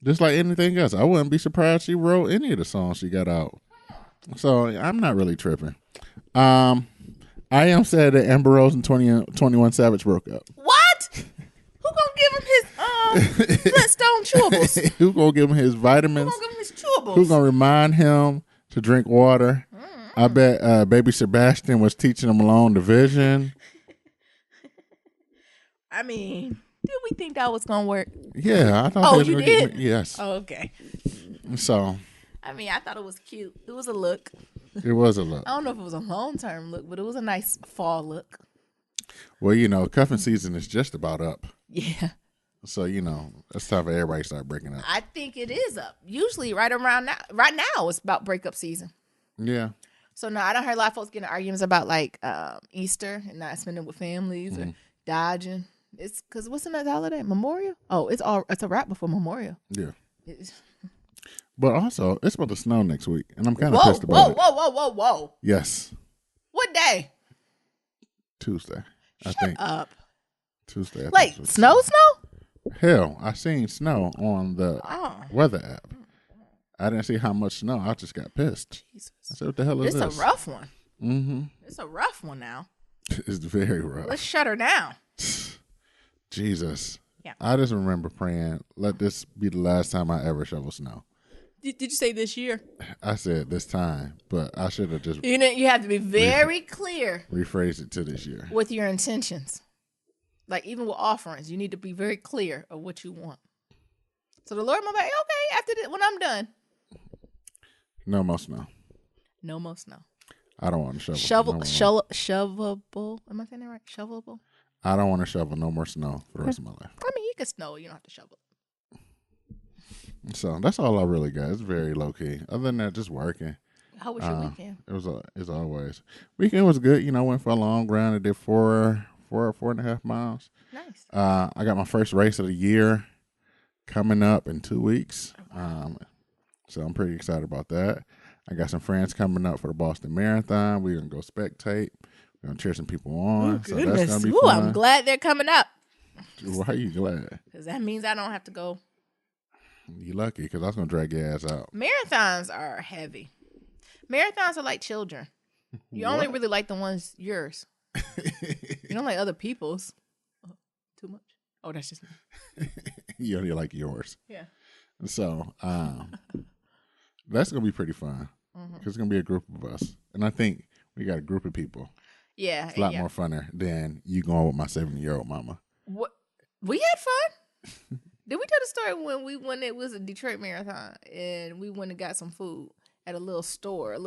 just like anything else, I wouldn't be surprised she wrote any of the songs she got out. So I'm not really tripping. I am sad that Amber Rose and 21 Savage broke up. What? Who gonna give him his Flintstone chewables? Who gonna give him his vitamins? Who gonna give him his chewables? Who gonna remind him to drink water? I bet baby Sebastian was teaching him long division. I mean, did we think that was gonna work? Yeah, I thought. Oh, you did? Yes. Oh, okay. So. I mean, I thought it was cute. It was a look. It was a look. I don't know if it was a long-term look, but it was a nice fall look. Well, cuffing season is just about up. Yeah. So, it's time for everybody to start breaking up. I think it is up. Usually right around now. Right now, it's about breakup season. Yeah. So, now I don't hear a lot of folks getting arguments about, like, Easter and not spending with families or dodging. It's because what's the next holiday? Memorial? Oh, it's a wrap before Memorial. Yeah. But also, it's about to snow next week, and I'm kind of pissed about it. Whoa. Yes. What day? Tuesday, I Shut think. up. Tuesday. Like, snow? Hell, I seen snow on the weather app. I didn't see how much snow. I just got pissed. Jesus. I said, what the hell is this? It's a rough one. Mm-hmm. It's a rough one now. It's very rough. Let's shut her down. Jesus. Yeah. I just remember praying, let this be the last time I ever shovel snow. Did you say this year? I said this time, but I should have just... You have to be very clear. Rephrase it to this year. With your intentions. Like, even with offerings, you need to be very clear of what you want. So the Lord might be like, okay, after this, when I'm done. No more snow. No more snow. I don't want to shovel. Shovelable. Am I saying that right? Shovelable? I don't want to shovel no more snow for the rest of my life. I mean, you can snow. You don't have to shovel. So that's all I really got. It's very low key. Other than that, just working. How was your weekend? It's always. Weekend was good. Went for a long run. I did 4.5 miles. Nice. I got my first race of the year coming up in 2 weeks. So I'm pretty excited about that. I got some friends coming up for the Boston Marathon. We're gonna go spectate. We're gonna cheer some people on. Oh, so that's gonna be Ooh, fun. I'm glad they're coming up. Why are you glad? Because that means I don't have to go. You lucky, because I was gonna drag your ass out. Marathons are heavy. Marathons are like children. You only really like the ones yours. You don't like other people's. Oh, too much? Oh, that's just me. You only like yours. Yeah. So that's gonna be pretty fun. Because it's gonna be a group of us, and I think we got a group of people. Yeah, it's a lot more funner than you going with my 70-year-old mama. What? We had fun. Did we tell the story when it was a Detroit Marathon and we went and got some food at a little store,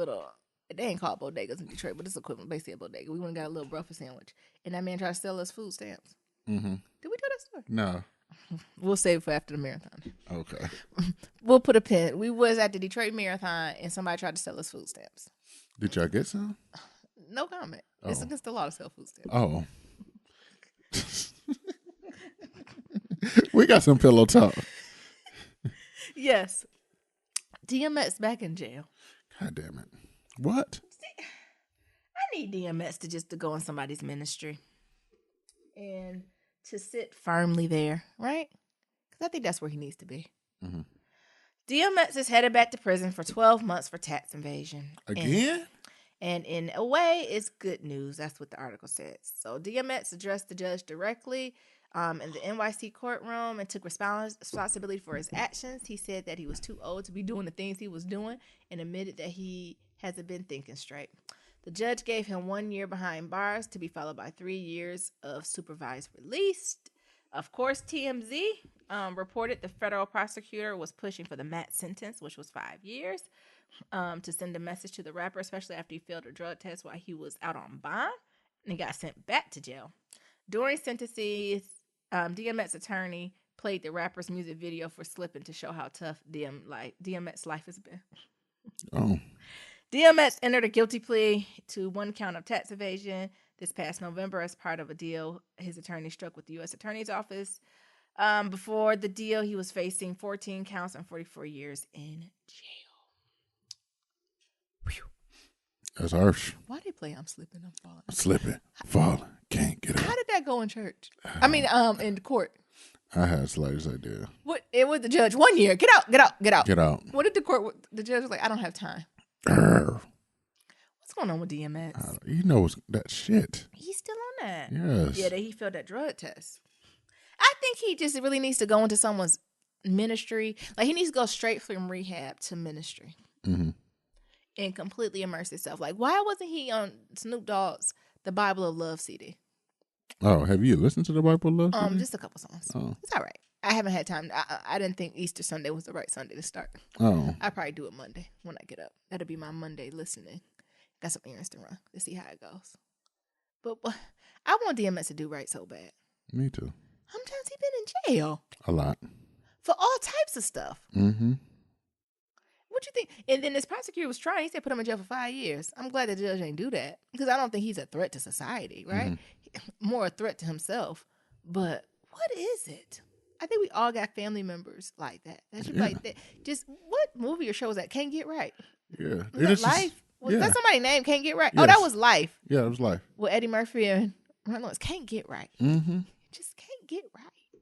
they ain't called bodegas in Detroit, but it's equivalent basically a bodega. We went and got a little breakfast sandwich, and that man tried to sell us food stamps. Mm-hmm. Did we tell that story? No. We'll save it for after the marathon. Okay. We'll put a pin. We was at the Detroit Marathon and somebody tried to sell us food stamps. Did y'all get some? No comment. Oh. It's against the law to sell food stamps. Oh. We got some pillow talk. Yes. DMX back in jail. God damn it. What? See, I need DMX to go in somebody's ministry. And to sit firmly there, right? Because I think that's where he needs to be. Mm-hmm. DMX is headed back to prison for 12 months for tax evasion. Again? And in a way, it's good news. That's what the article says. So DMX addressed the judge directly in the NYC courtroom and took responsibility for his actions. He said that he was too old to be doing the things he was doing and admitted that he hasn't been thinking straight. The judge gave him 1 year behind bars to be followed by 3 years of supervised release. Of course, TMZ reported the federal prosecutor was pushing for the max sentence, which was 5 years, to send a message to the rapper, especially after he failed a drug test while he was out on bond. and he got sent back to jail. During sentencing, DMX attorney played the rapper's music video for Slippin' to show how tough DMX life has been. Oh. DMX entered a guilty plea to 1 count of tax evasion this past November as part of a deal his attorney struck with the U.S. Attorney's Office. Before the deal, he was facing 14 counts and 44 years in jail. Whew. That's harsh. Why did they play I'm Slipping, I'm Falling? Slipping, falling, can't get up. How did that go in church? In court. I had slightest idea. What? It was the judge 1 year. Get out, get out, get out. Get out. What did the judge was like, I don't have time. What's going on with DMX? You know that shit. He's still on that. Yes. Yeah, that he failed that drug test. I think he just really needs to go into someone's ministry. Like, he needs to go straight from rehab to ministry. Mm-hmm. And completely immerse himself. Like, why wasn't he on Snoop Dogg's The Bible of Love CD? Oh, have you listened to the Bible of Love CD? Just a couple songs. Oh. It's all right. I haven't had time. I didn't think Easter Sunday was the right Sunday to start. Oh. I'll probably do it Monday when I get up. That'll be my Monday listening. Got some errands to run to see how it goes. But I want DMX to do right so bad. Me too. How many times he been in jail? A lot. For all types of stuff. Mm-hmm. What you think? And then this prosecutor was trying. He said put him in jail for 5 years. I'm glad the judge ain't do that because I don't think he's a threat to society, right? Mm-hmm. More a threat to himself. But what is it? I think we all got family members like that. That should be like that. Just what movie or show was that? Can't Get Right. Yeah. Was that Life? Was that somebody's name? Can't Get Right? Yes. Oh, that was Life. Yeah, it was Life. With Eddie Murphy and Ryan Lawrence. Can't get right. Mm-hmm. Just can't get right.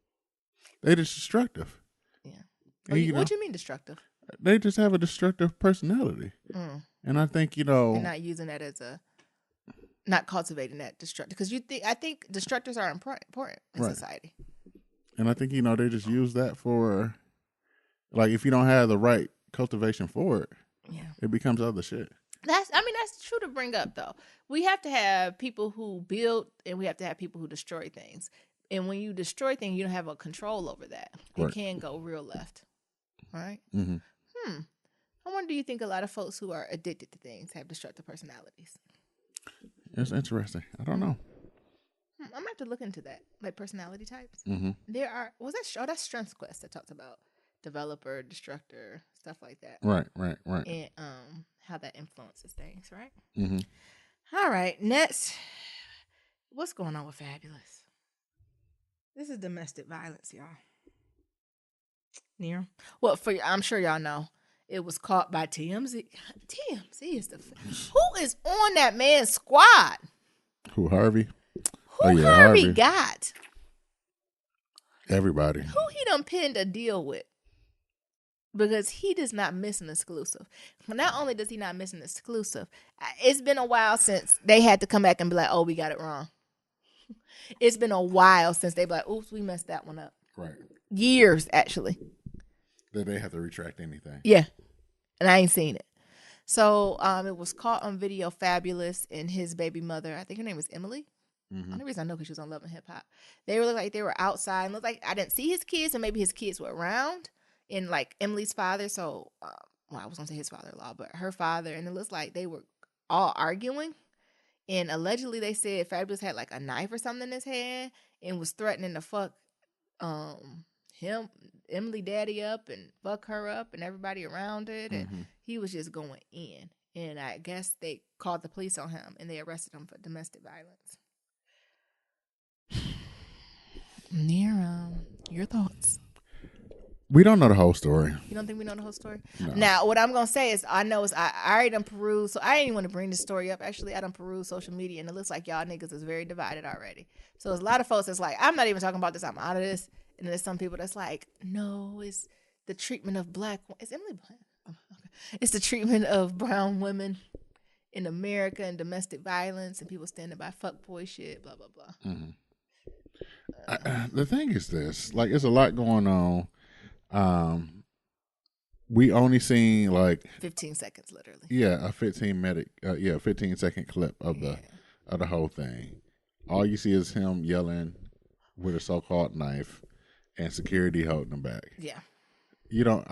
They just destructive. Yeah. What do you mean destructive? They just have a destructive personality. Mm. And I think, and not using that as not cultivating that destructive. Because I think destructors are important in society. And I think, they just use that for, like, if you don't have the right cultivation for it, it becomes other shit. That's true to bring up, though. We have to have people who build and we have to have people who destroy things. And when you destroy things, you don't have a control over that. It can go real left. Right? Mm-hmm. I wonder, do you think a lot of folks who are addicted to things have destructive personalities? It's interesting. I don't know. I'm going to have to look into that, like personality types. Mm-hmm. There are, that's Strengths Quest that talks about developer, destructor, stuff like that. Right. And how that influences things, right? Mm-hmm. All right, next, what's going on with Fabulous? This is domestic violence, y'all. Near. Well, I'm sure y'all know. It was caught by TMZ. TMZ is who is on that man's squad? Who, Harvey? Harvey got? Everybody. Who he done pinned a deal with? Because he does not miss an exclusive. Not only does he not miss an exclusive, it's been a while since they had to come back and be like, oh, we got it wrong. It's been a while since they be like, oops, we messed that one up. Right. Years, actually. That they have to retract anything. Yeah. And I ain't seen it. So it was caught on video. Fabulous and his baby mother, I think her name was Emily. Mm-hmm. The only reason I know because she was on Love and Hip Hop. They looked like they were outside and looked like I didn't see his kids and maybe his kids were around. And like Emily's father, so I was gonna say his father-in-law, but her father, and it looks like they were all arguing. And allegedly they said Fabulous had like a knife or something in his hand and was threatening to fuck Emily daddy up and fuck her up and everybody around it. And he was just going in. And I guess they called the police on him and they arrested him for domestic violence. Nero, your thoughts? We don't know the whole story. You don't think we know the whole story? No. Now, what I'm going to say is I already done perused. So I didn't even want to bring this story up. Actually, I done perused social media, and it looks like y'all niggas is very divided already. So there's a lot of folks that's like, I'm not even talking about this. I'm out of this. And then there's some people that's like, no, it's the treatment of black. Is Emily black? Oh, okay. It's the treatment of brown women in America and domestic violence and people standing by fuckboy shit, blah, blah, blah. The thing is this. Like, it's a lot going on. We only seen like 15 seconds, literally. Yeah, a 15-second clip of the whole thing. All you see is him yelling with a so-called knife and security holding him back. Yeah. You don't.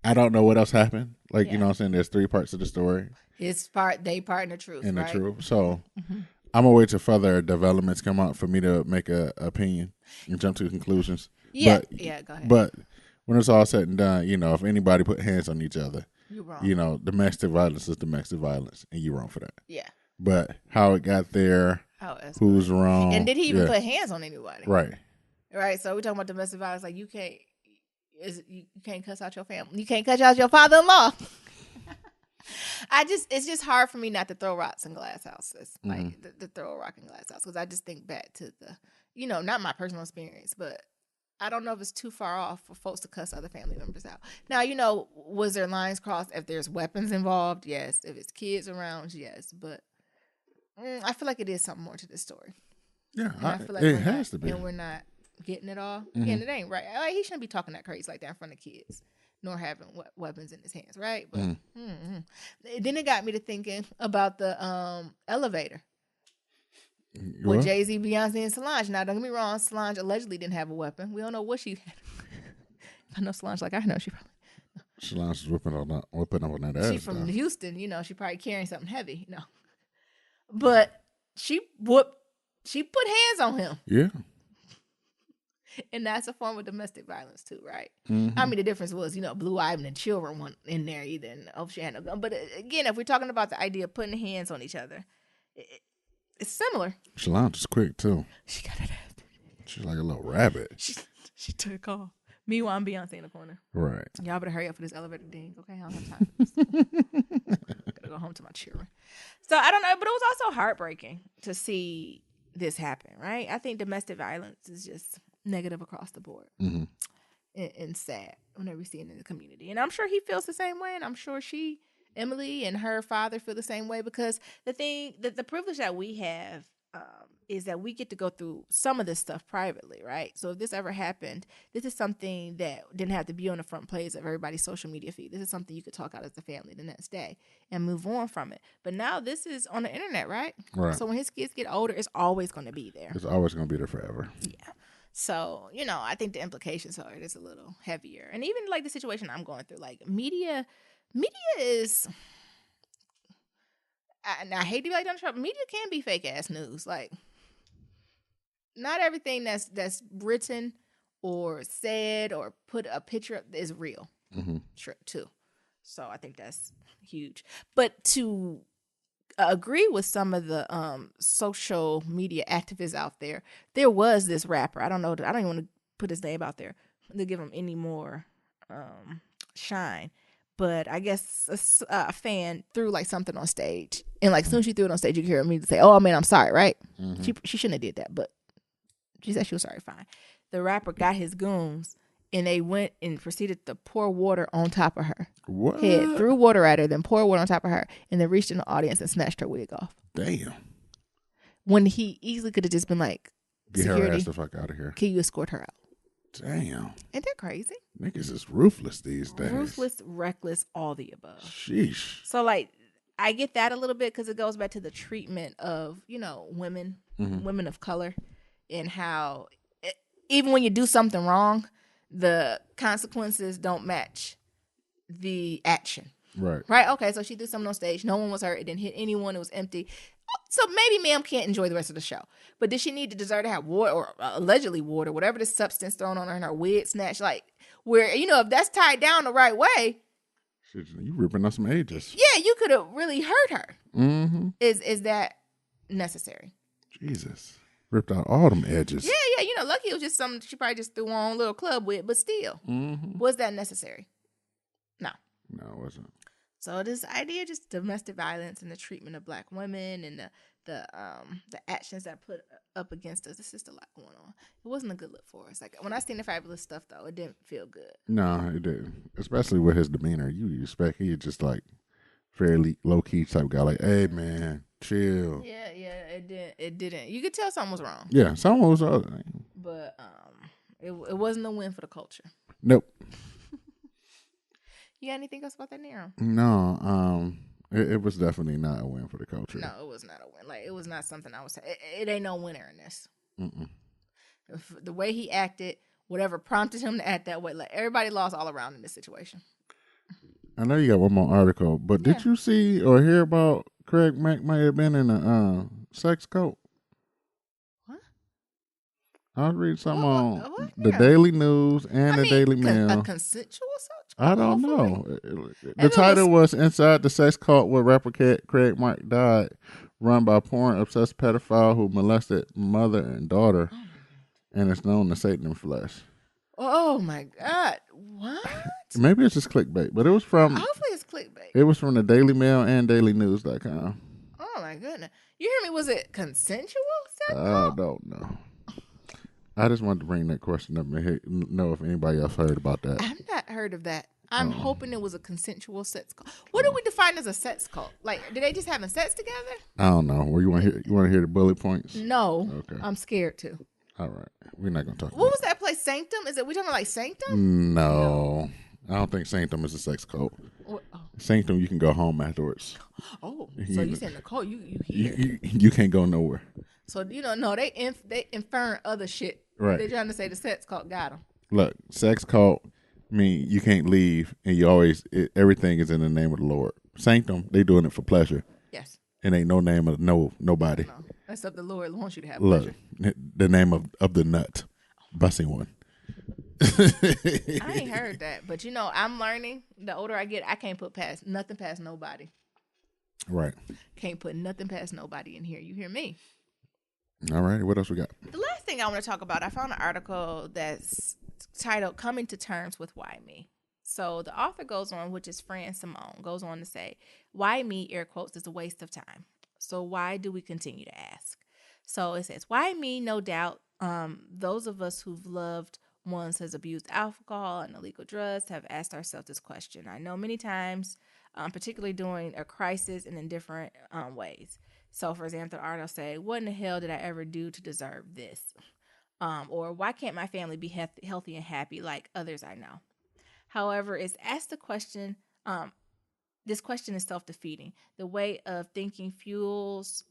I don't know what else happened. Like, Yeah. you know what I'm saying? There's 3 parts of the story. It's part, they part, and the truth, And right? the truth. So I'm going to wait till further developments come out for me to make a opinion and jump to conclusions. Yeah. But, Yeah, go ahead. But when it's all said and done, you know, if anybody put hands on each other, You're wrong. you know, domestic violence is domestic violence, and you're wrong for that. Yeah. But how it got there, That's who's right. wrong. And did he even put hands on anybody? Right. Right. So we're talking about domestic violence. Like, you can't cuss out your family. You can't cuss out your father-in-law. It's just hard for me not to throw rocks in glass houses. Like, to throw a rock in glass house. Because I just think back to not my personal experience, but I don't know if it's too far off for folks to cuss other family members out. Now, was there lines crossed? If there's weapons involved, yes. If it's kids around, yes. But I feel like it is something more to this story. Yeah, I feel like it has to be. And we're not getting it all. Again, it ain't right. Like, he shouldn't be talking that crazy like that in front of kids, nor having weapons in his hands, right? But then it got me to thinking about the elevator. With Jay-Z, Beyonce, and Solange. Now, don't get me wrong, Solange allegedly didn't have a weapon. We don't know what she had. I know Solange, like I know she probably. Solange is whipping up on that ass. She's from Houston, she probably carrying something heavy, But she put hands on him. Yeah. And that's a form of domestic violence too, right? I mean, the difference was, Blue Ivan and children weren't in there either, and she had no gun. But again, if we're talking about the idea of putting hands on each other, it's similar. Solange is quick too. She got it. She's like a little rabbit. She took off. Meanwhile, I'm Beyonce in the corner. Right. Y'all better hurry up for this elevator ding. Okay, I don't have time for this. Gotta go home to my children. So I don't know, but it was also heartbreaking to see this happen, right? I think domestic violence is just negative across the board and sad whenever we see it in the community. And I'm sure he feels the same way, and I'm sure Emily and her father feel the same way, because the privilege that we have is that we get to go through some of this stuff privately, right? So if this ever happened, this is something that didn't have to be on the front page of everybody's social media feed. This is something you could talk out as a family the next day and move on from it. But now this is on the internet, right? Right. So when his kids get older, it's always going to be there. It's always going to be there forever. Yeah. So, I think the implications are it's a little heavier. And even like the situation I'm going through, like media is, and I hate to be like Donald Trump, media can be fake ass news. Like, not everything that's written or said or put a picture up is real. Too. So I think that's huge. But to agree with some of the social media activists out there, there was this rapper. I don't even want to put his name out there to give him any more shine. But I guess a fan threw like something on stage, and like as soon as she threw it on stage, you could hear me say, "Oh man, I'm sorry," right? She shouldn't have did that, but she said she was sorry. Fine. The rapper got his goons, and they went and proceeded to pour water on top of her. What? Threw water at her, then poured water on top of her, and then reached in the audience and snatched her wig off. Damn. When he easily could have just been like, "Get security, her ass the fuck out of here." Can you escort her out? Damn. Ain't that crazy? Niggas is ruthless these days. Ruthless, reckless, all the above. Sheesh. So like, I get that a little bit because it goes back to the treatment of, women, women of color, and how even when you do something wrong, the consequences don't match the action. Right. Right? Okay, so she did something on stage. No one was hurt. It didn't hit anyone. It was empty. So maybe ma'am can't enjoy the rest of the show. But did she need to deserve to have water, or allegedly water, whatever the substance thrown on her and her wig snatched? Like, where, if that's tied down the right way. Shit, you ripping up some ages. Yeah, you could have really hurt her. Mm-hmm. Is that necessary? Jesus. Ripped out all them edges. Yeah. Lucky it was just something she probably just threw on a little club with, but still. Was that necessary? No. No, it wasn't. So this idea of just domestic violence and the treatment of Black women and the actions that put up against us, there's just a lot going on. It wasn't a good look for us. Like, when I seen the Fabulous stuff, though, it didn't feel good. No, it didn't. Especially with his demeanor. You expect he just like fairly low key type guy. Like, hey man, chill. Yeah, it didn't. You could tell something was wrong. Yeah, something was but it wasn't a win for the culture. Nope. You got anything else about that, Nero? No, it was definitely not a win for the culture. No, it was not a win. Like, it was not something I was saying. It ain't no winner in this. The way he acted, whatever prompted him to act that way, like, everybody lost all around in this situation. I know you got one more article, but did you see or hear about Craig Mack might have been in a sex cult? What? I was reading something on What? the Daily News and the Daily Mail. A consensual sex cult? I don't know. The If it title was Inside the Sex Cult where rapper Craig Mack died, run by porn-obsessed pedophile who molested mother and daughter, and is known as Satan in flesh. Oh my God! What? Maybe it's just clickbait, but it was from. Hopefully, it's clickbait. It was from the Daily Mail and DailyNews.com. Oh my goodness! You hear me? Was it consensual sex? I don't know. I just wanted to bring that question up and know if anybody else heard about that. I've not heard of that. I'm hoping it was a consensual sex cult. What do we define as a sex cult? Like, did they just having sex together? I don't know. Well, you want to hear the bullet points? No. Okay. I'm scared to. All right. We're not going to talk about What was that place? Sanctum? We talking about like Sanctum? No. I don't think Sanctum is a sex cult. Oh. Sanctum, you can go home afterwards. Oh, so you saying the cult? You here? You can't go nowhere. So no, they inferring other shit. Right. They're trying to say the sex cult got them. Look, sex cult mean you can't leave, and you always everything is in the name of the Lord. Sanctum, they doing it for pleasure. Yes. And ain't no name of nobody. No, that's up the Lord wants you to have Look, pleasure. the name of the nut, busing one. I ain't heard that, but I'm learning. The older I get, I can't put nothing past nobody. Right. Can't put nothing past nobody in here. You hear me? All right. What else we got? The last thing I want to talk about, I found an article that's titled "Coming to Terms with Why Me." So the author goes on, which is Fran Simone, goes on to say, "Why me?" air quotes is a waste of time. So why do we continue to ask? So it says, "Why me?" No doubt, those of us who've loved ones has abused alcohol and illegal drugs have asked ourselves this question. I know many times, particularly during a crisis and in different ways. So, for example, the article will say, "What in the hell did I ever do to deserve this?" Or "Why can't my family be healthy and happy like others I know?" However, it's asked the question. This question is self-defeating. The way of thinking fuels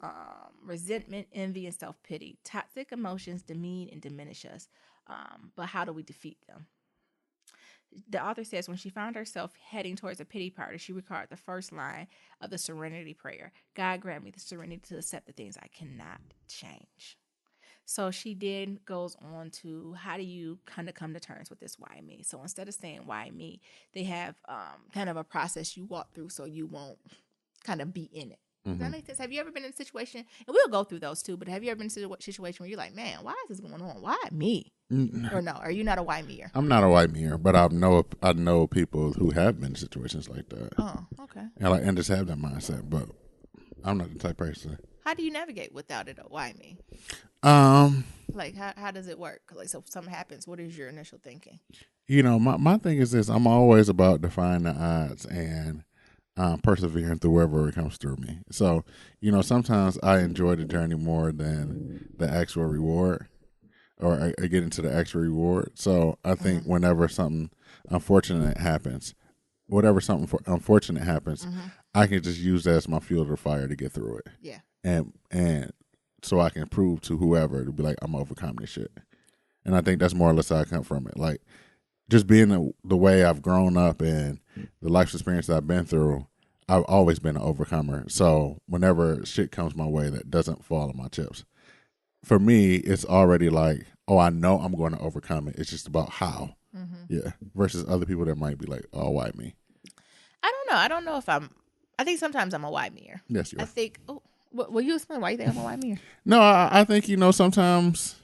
resentment, envy, and self-pity. Toxic emotions demean and diminish us. But how do we defeat them? The author says when she found herself heading towards a pity party, she recalled the first line of the Serenity Prayer. God grant me the serenity to accept the things I cannot change. So she then goes on to how do you kind of come to terms with this why me? So instead of saying why me, they have kind of a process you walk through so you won't kind of be in it. Does that make sense? Have you ever been in a situation, and we'll go through those too, but have you ever been in a situation where you're like, man, why is this going on? Why me? Or no, are you not a why me-er? I'm not a white mirror, but I know people who have been in situations like that. Oh, okay. And just have that mindset, but I'm not the type of person. How do you navigate without it? Why me? Like, how does it work? Like, so if something happens, what is your initial thinking? My thing is this: I'm always about defying the odds and persevering through wherever it comes through me. So, sometimes I enjoy the journey more than the actual reward, or I get into the actual reward. So I think whenever something unfortunate happens, I can just use that as my fuel to the fire to get through it. Yeah. And so I can prove to whoever to be like, I'm overcoming this shit. And I think that's more or less how I come from it. Like, just being the way I've grown up and the life experience that I've been through, I've always been an overcomer. So whenever shit comes my way that doesn't fall on my chips, for me, it's already like, oh, I know I'm going to overcome it. It's just about how. Yeah. Versus other people that might be like, oh, why me? I don't know. I don't know if I think sometimes I'm a why me-er. Yes, you are. I think, will you explain why you think I'm a why me-er? No, I think, sometimes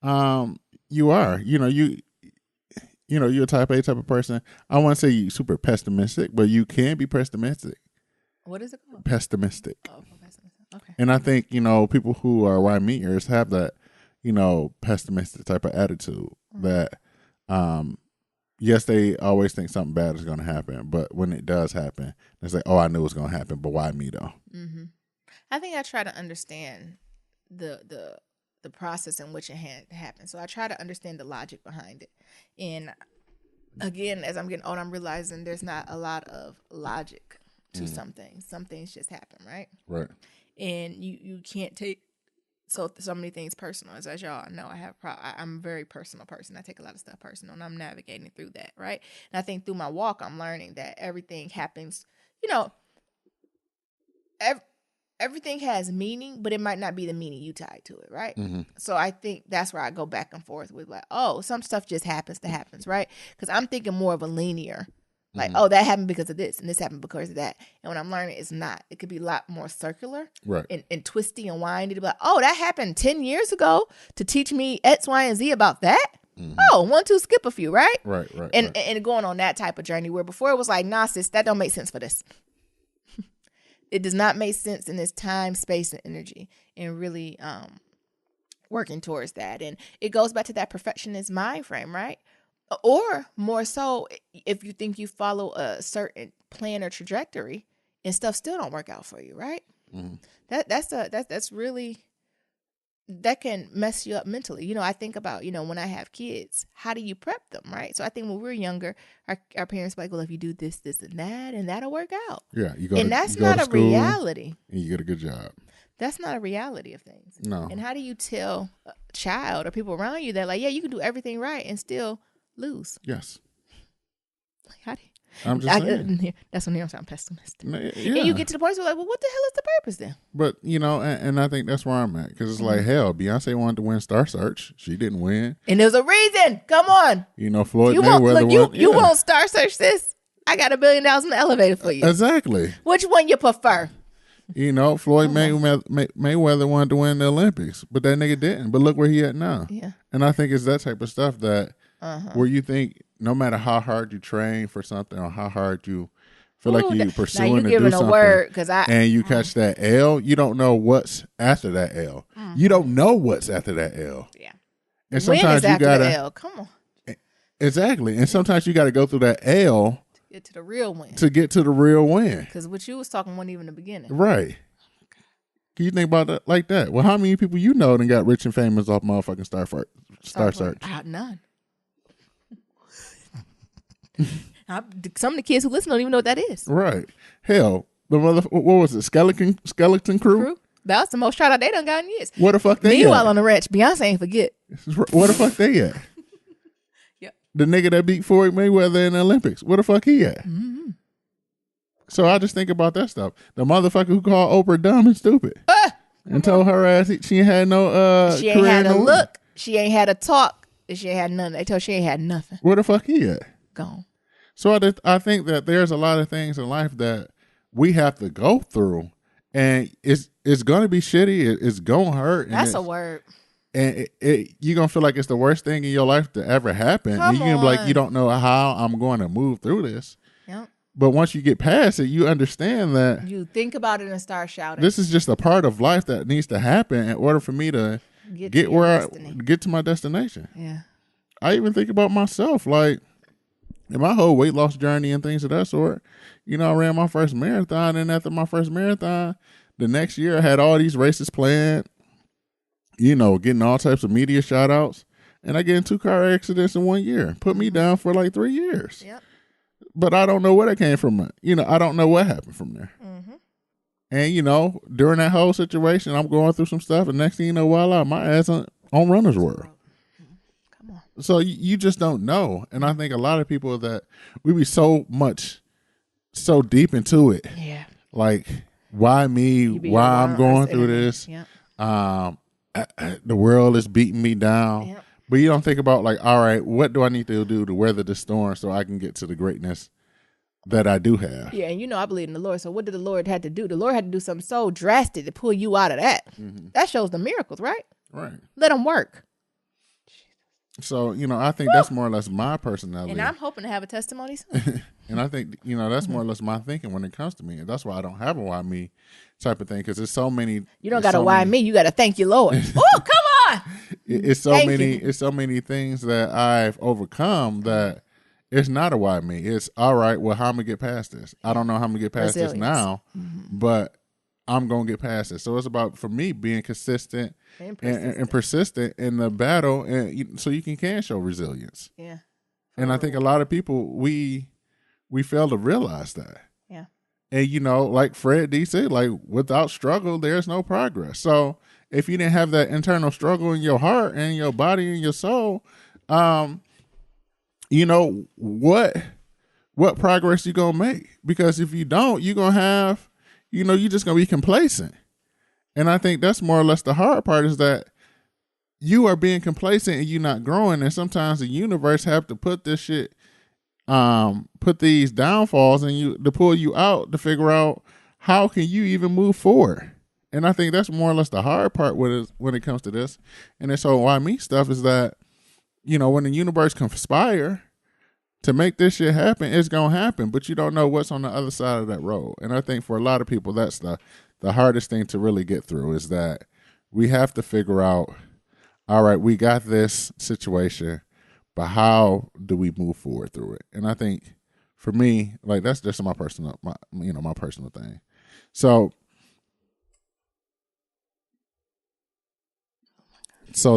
you are. You're a type A type of person. I want to say you're super pessimistic, but you can be pessimistic. What is it called? Pessimistic. Oh, pessimistic. Okay. And I think, people who are why me-ers have that, pessimistic type of attitude that, yes, they always think something bad is going to happen, but when it does happen, it's like, oh, I knew it was going to happen, but why me though? I think I try to understand the process in which it happened. So I try to understand the logic behind it. And again, as I'm getting older, I'm realizing there's not a lot of logic to some things. Some things just happen, right? Right. And you can't take so many things personal. As y'all know, I'm a very personal person. I take a lot of stuff personal, and I'm navigating through that, right? And I think through my walk, I'm learning that everything happens. You know, everything has meaning, but it might not be the meaning you tied to it, right? Mm-hmm. So I think that's where I go back and forth with like, oh, some stuff just happens, right? Because I'm thinking more of a linear. Like, oh, that happened because of this, and this happened because of that. And when I'm learning, it's not. It could be a lot more circular, right, and twisty and windy. To be like, oh, that happened 10 years ago to teach me X, Y, and Z about that. Mm-hmm. Oh, 1, 2, skip a few, right? Right. And going on that type of journey where before it was like, nah, sis, that don't make sense for this. It does not make sense in this time, space, and energy, and really working towards that. And it goes back to that perfectionist mind frame, right? Or more so, if you think you follow a certain plan or trajectory and stuff still don't work out for you, right? Mm-hmm. That's really, that can mess you up mentally. You know, I think about, you know, when I have kids, how do you prep them, right? So I think when we're younger, our parents are like, well, if you do this, this, and that, and that'll work out. Yeah, and that's not a reality. And you get a good job. That's not a reality of things. No. And how do you tell a child or people around you that like, yeah, you can do everything right and still lose? Yes. Like, how do you? I'm just saying. That's when I'm sound pessimistic. Yeah. And you get to the point where you're like, well, what the hell is the purpose then? But, you know, and I think that's where I'm at. Because it's like, hell, Beyonce wanted to win Star Search. She didn't win. And there's a reason. Come on. You know, Floyd Mayweather won. You won't Star Search, sis? I got $1 billion in the elevator for you. Exactly. Which one you prefer? You know, Floyd Mayweather wanted to win the Olympics, but that nigga didn't. But look where he at now. Yeah. And I think it's that type of stuff that where you think no matter how hard you train for something or how hard you feel like you pursuing to do something, word, and you catch that L, you don't know what's after that L. You don't know what's after that L. Yeah. And sometimes you gotta L. Come on. Exactly. And sometimes you gotta go through that L get to the real win. To get to the real win. Because what you was talking wasn't even the beginning. Right. Can you think about that like that? Well, how many people you know that got rich and famous off motherfucking Star Search? None. Some of the kids who listen don't even know what that is. Right. Hell, the what was it? Skeleton Crew? That was the most shout out they done got in years. Where the fuck they Meanwhile, on the ranch, Beyonce ain't forget. Where the fuck they at? Yep. The nigga that beat Floyd Mayweather in the Olympics. Where the fuck he at? Mm-hmm. So I just think about that stuff. The motherfucker who called Oprah dumb and stupid and told her ass she ain't had no she ain't had a look. She ain't had a talk. She ain't had nothing. They told she ain't had nothing. Where the fuck he at? Gone. So I think that there's a lot of things in life that we have to go through, and it's going to be shitty. It's going to hurt. That's a word. And you're going to feel like it's the worst thing in your life to ever happen. And you're going to be like, you don't know how I'm going to move through this. Yep. But once you get past it, you understand that. You think about it and start shouting. This is just a part of life that needs to happen in order for me to get where get to my destination. Yeah. I even think about myself, like, in my whole weight loss journey and things of that sort, you know, I ran my first marathon, and after my first marathon, the next year I had all these races planned, you know, getting all types of media shout outs, and I get in 2 car accidents in 1 year. Put me down for like 3 years. Yep. But I don't know where that came from. You know, I don't know what happened from there. Mm-hmm. And, you know, during that whole situation, I'm going through some stuff, and next thing you know, voila, my ass on Runner's World. So you just don't know. And I think a lot of people that we be so deep into it. Yeah. Like, why me? Why I'm going through this? Yeah. The world is beating me down. Yep. But you don't think about like, all right, what do I need to do to weather the storm so I can get to the greatness that I do have? Yeah, and you know I believe in the Lord. So what did the Lord have to do? The Lord had to do something so drastic to pull you out of that. Mm-hmm. That shows the miracles, right? Right. Let them work. So, you know, I think that's more or less my personality. And I'm hoping to have a testimony soon. And I think, you know, that's more or less my thinking when it comes to me. And that's why I don't have a why me type of thing, because there's so many. You don't got to why me. You got to thank you, Lord. Oh, come on. It's so many things that I've overcome that it's not a why me. It's all right, well, how I'm going to get past this? I don't know how I'm going to get past this now, but I'm going to get past it. So it's about, for me, being consistent and persistent in the battle, and so you can show resilience. Yeah. And I think a lot of people, we fail to realize that. Yeah. And, you know, like Fred D said, like, without struggle, there's no progress. So if you didn't have that internal struggle in your heart and your body and your soul, you know what progress you gonna make? Because if you don't, you're gonna have, you're just gonna be complacent. And I think that's more or less the hard part, is that you are being complacent and you're not growing. And sometimes the universe have to put this shit, put these downfalls in you to pull you out, to figure out how can you even move forward. And I think that's more or less the hard part when it comes to this. And it's so why me stuff is that, when the universe conspire to make this shit happen, it's gonna happen, but you don't know what's on the other side of that road. And I think for a lot of people, that's the hardest thing to really get through, is that we have to figure out, all right, we got this situation, but how do we move forward through it? And I think for me, like, that's just my personal thing. So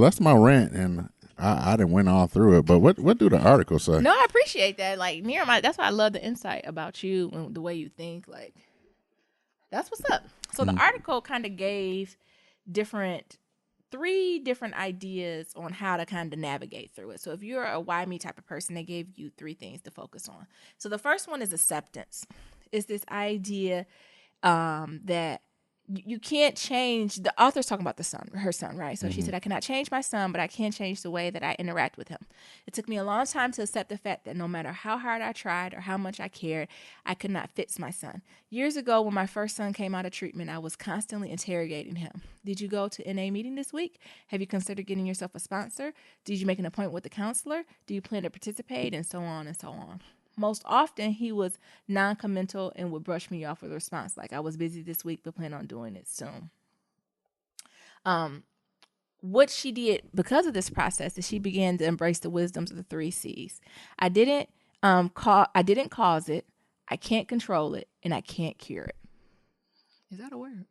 that's my rant, and I didn't went all through it. But what do the articles say? No, I appreciate that. Like, that's why I love the insight about you and the way you think. Like, that's what's up. So the article kind of gave three different ideas on how to kind of navigate through it. So if you're a why me type of person, they gave you three things to focus on. So the first one is acceptance. It's this idea that you can't change. The author's talking about her son, right? So she said, I cannot change my son, but I can change the way that I interact with him. It took me a long time to accept the fact that no matter how hard I tried or how much I cared, I could not fix my son. Years ago, when my first son came out of treatment, I was constantly interrogating him. Did you go to NA meeting this week? Have you considered getting yourself a sponsor? Did you make an appointment with the counselor? Do you plan to participate? And so on and so on. Most often, he was non-committal and would brush me off with a response like, I was busy this week, but plan on doing it soon. What she did because of this process is she began to embrace the wisdoms of the 3 C's. I didn't cause it, I can't control it, and I can't cure it. Is that a word?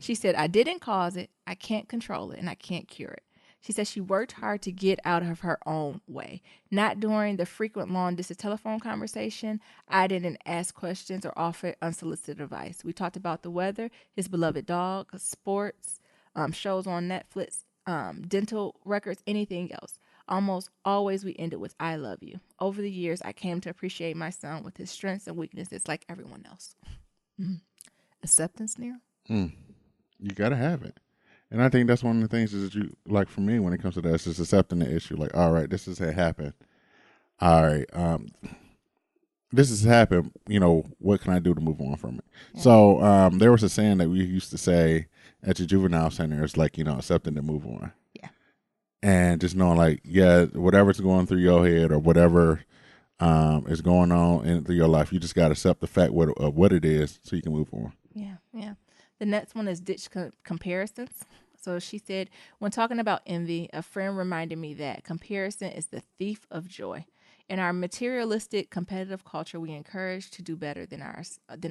She said, I didn't cause it, I can't control it, and I can't cure it. She said she worked hard to get out of her own way. Not during the frequent long-distance telephone conversation. I didn't ask questions or offer unsolicited advice. We talked about the weather, his beloved dog, sports, shows on Netflix, dental records, anything else. Almost always we ended with, I love you. Over the years, I came to appreciate my son with his strengths and weaknesses like everyone else. Acceptance, Neil? You got to have it. And I think that's one of the things is that you, like for me, when it comes to that, it's just accepting the issue. Like, all right, this has happened. All right, this has happened. What can I do to move on from it? Yeah. So there was a saying that we used to say at the juvenile center. It's like, accepting to move on. Yeah. And just knowing, like, whatever's going through your head or whatever is going on through your life, you just got to accept the fact of what it is so you can move on. Yeah. The next one is ditch comparisons. So she said, when talking about envy, a friend reminded me that comparison is the thief of joy. In our materialistic, competitive culture, we encourage to do better than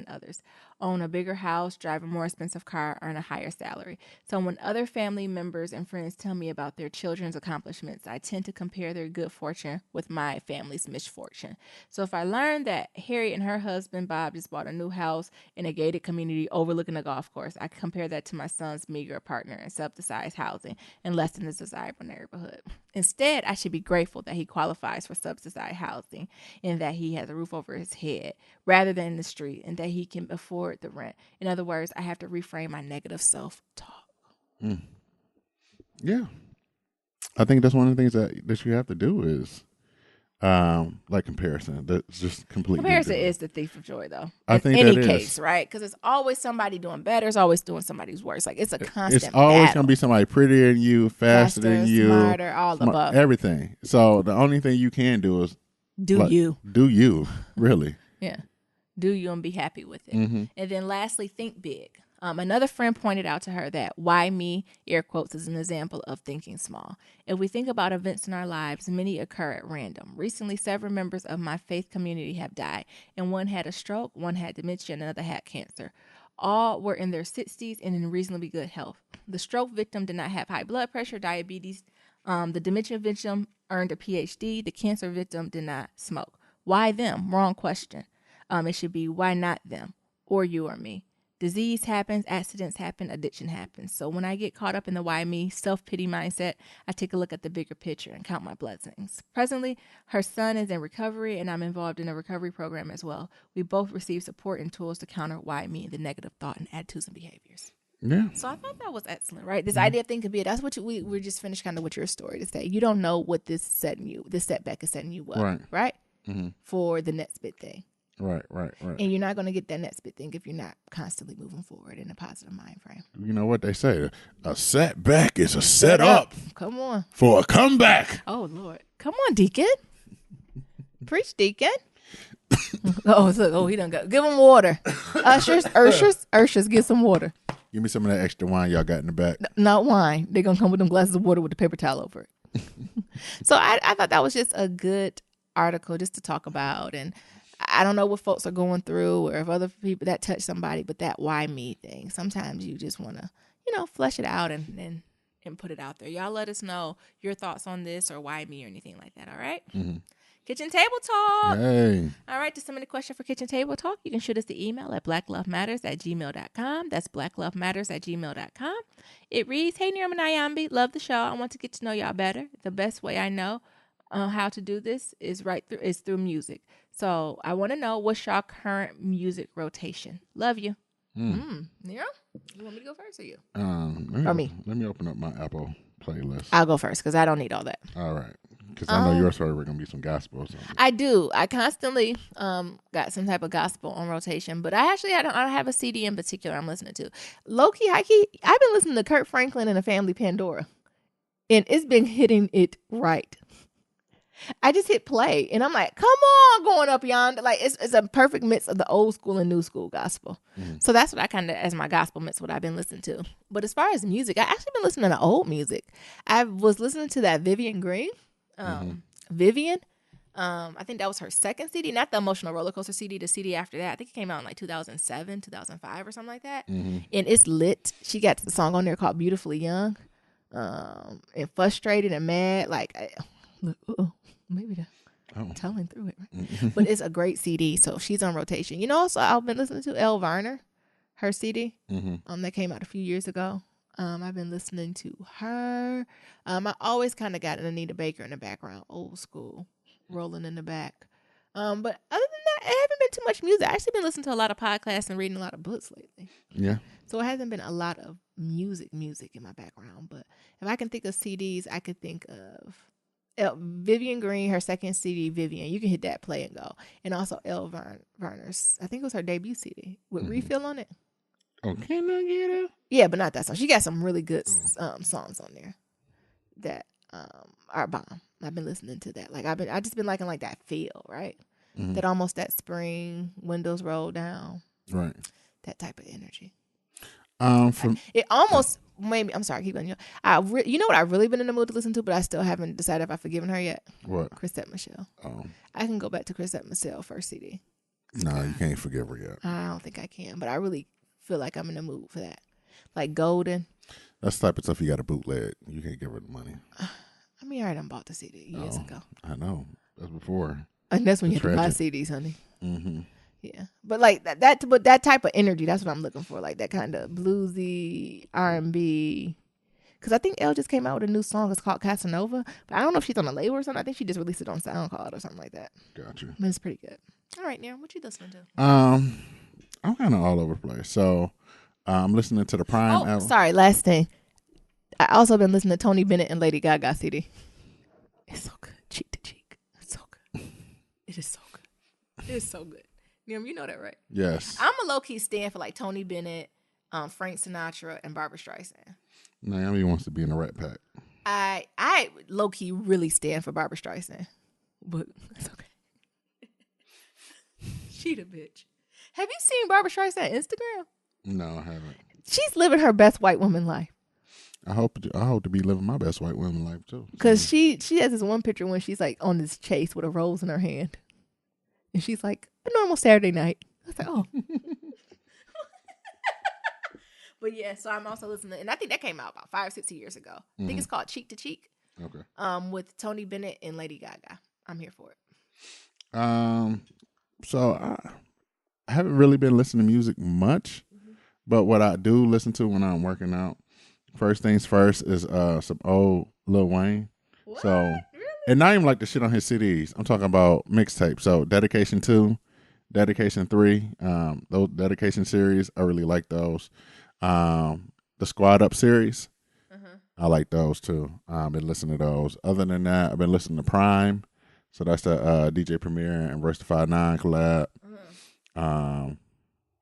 others. Own a bigger house, drive a more expensive car, earn a higher salary. So when other family members and friends tell me about their children's accomplishments, I tend to compare their good fortune with my family's misfortune. So if I learn that Harriet and her husband, Bob, just bought a new house in a gated community overlooking a golf course, I compare that to my son's meager apartment in subsidized housing in less than a desirable neighborhood. Instead, I should be grateful that he qualifies for subsidized housing and that he has a roof over his head rather than in the street and that he can afford the rent. In other words, I have to reframe my negative self-talk. Yeah. I think that's one of the things that you have to do is like comparison. That's just completely comparison different. Is the thief of joy, though. I think any that case, is. Right? Because it's always somebody doing better. It's always doing somebody's worse. Like it's a constant. It's always going to be somebody prettier than you, faster than you, smarter, all above, everything. So the only thing you can do is do you really. Yeah, do you and be happy with it. And then lastly, think big. Another friend pointed out to her that why me, air quotes, is an example of thinking small. If we think about events in our lives, many occur at random. Recently, several members of my faith community have died, and one had a stroke, one had dementia, and another had cancer. All were in their 60s and in reasonably good health. The stroke victim did not have high blood pressure, diabetes. The dementia victim earned a PhD. The cancer victim did not smoke. Why them? Wrong question. It should be why not them or you or me. Disease happens, accidents happen, addiction happens. So when I get caught up in the why me, self-pity mindset, I take a look at the bigger picture and count my blessings. Presently, her son is in recovery and I'm involved in a recovery program as well. We both receive support and tools to counter why me, the negative thought and attitudes and behaviors. Yeah. So I thought that was excellent, right? This idea of thing could be, that's what we're just finished kind of with your story to say. You don't know what this setback is setting you up, right? For the next big thing. Right. And you're not going to get that next big thing if you're not constantly moving forward in a positive mind frame. You know what they say? A setback is a setup. Come on. For a comeback. Oh, Lord. Come on, Deacon. Preach, Deacon. He done go. Give him water. Ushers, get some water. Give me some of that extra wine y'all got in the back. Not wine. They're going to come with them glasses of water with the paper towel over it. So I thought that was just a good article just to talk about. And I don't know what folks are going through or if other people that touch somebody, but that why me thing. Sometimes you just want to, flesh it out and put it out there. Y'all let us know your thoughts on this or why me or anything like that. All right. Kitchen Table Talk. Hey. All right. To submit a question for Kitchen Table Talk, you can shoot us the email at blacklovematters@gmail.com. That's blacklovematters@gmail.com. It reads, "Hey, Nirma Nyambi, love the show. I want to get to know y'all better. The best way I know how to do this is through music. So I want to know what's your current music rotation. Love you." Nira, you want me to go first or you? Or me? Let me open up my Apple playlist. I'll go first because I don't need all that. All right. Because I know your story we're going to be some gospel or something. I do. I constantly got some type of gospel on rotation, but I don't have a CD in particular I'm listening to. Low-key, high-key, I've been listening to Kurt Franklin and the Family Pandora, and it's been hitting it right. I just hit play and I'm like, come on, going up yonder. Like it's a perfect mix of the old school and new school gospel. So that's what I kind of, as my gospel mix, what I've been listening to. But as far as music, I actually been listening to old music. I was listening to that Vivian Green. Vivian. I think that was her second CD, not the Emotional Roller Coaster CD, the CD after that. I think it came out in like 2007, 2005 or something like that. And it's lit. She got the song on there called Beautifully Young. And Frustrated and Mad. Maybe I'm telling through it, right? But it's a great CD, so she's on rotation. So I've been listening to Elle Varner, her CD, that came out a few years ago. I've been listening to her. I always kind of got an Anita Baker in the background, old school, rolling in the back. But other than that, it haven't been too much music. I've actually been listening to a lot of podcasts and reading a lot of books lately. Yeah. So it hasn't been a lot of music in my background. But if I can think of CDs, I could think of Vivian Green, her second CD, Vivian. You can hit that play and go. And also Elle Varner's, I think it was her debut CD with Refill on it. Oh, can I get it? Yeah, but not that song. She got some really good songs on there that are bomb. I've been listening to that. I just been liking that feel, right? That almost that spring, windows roll down. Right. That type of energy. It almost maybe. I'm sorry, keep going. You know what I've really been in the mood to listen to, but I still haven't decided if I've forgiven her yet. What? Chrisette Michele. Oh. I can go back to Chrisette Michele first CD. No, you can't forgive her yet. I don't think I can, but I really feel like I'm in the mood for that. Like Golden. That's the type of stuff you got to bootleg. You can't give her the money. I already done bought the CD years ago. I know. That's before. And that's when you have to buy CDs, honey. Mm-hmm. Yeah, but but that type of energy, that's what I'm looking for, like that kind of bluesy R&B. Because I think Elle just came out with a new song. It's called Casanova, but I don't know if she's on a label or something. I think she just released it on SoundCloud or something like that. Gotcha. But it's pretty good. All right, Nir, what you listening to? I'm kind of all over the place. So I'm listening to the Prime album. Sorry, last thing. I also been listening to Tony Bennett and Lady Gaga CD. It's so good, cheek to cheek. It's so good. It is so good. It is so good. You know that, right? Yes. I'm a low-key stand for Tony Bennett, Frank Sinatra, and Barbra Streisand. Naomi wants to be in the Rat Pack. I low-key really stand for Barbra Streisand. But it's okay. She the bitch. Have you seen Barbra Streisand Instagram? No, I haven't. She's living her best white woman life. I hope to be living my best white woman life too. Because she has this one picture when she's on this chase with a rose in her hand. And she's like, a normal Saturday night. I was like, oh. But yeah, so I'm also listening. And I think that came out about 5 or 6 years ago. I think it's called Cheek to Cheek. Okay. With Tony Bennett and Lady Gaga. I'm here for it. So I haven't really been listening to music much. But what I do listen to when I'm working out, first things first, is some old Lil Wayne. What? So, Really? and not even like the shit on his CDs. I'm talking about mixtapes. So, Dedication 2, Dedication 3, those Dedication series, I really like those. The Squad Up series, I like those too. I've been listening to those. Other than that, I've been listening to Prime. So that's the DJ Premier and Versatile 9 collab.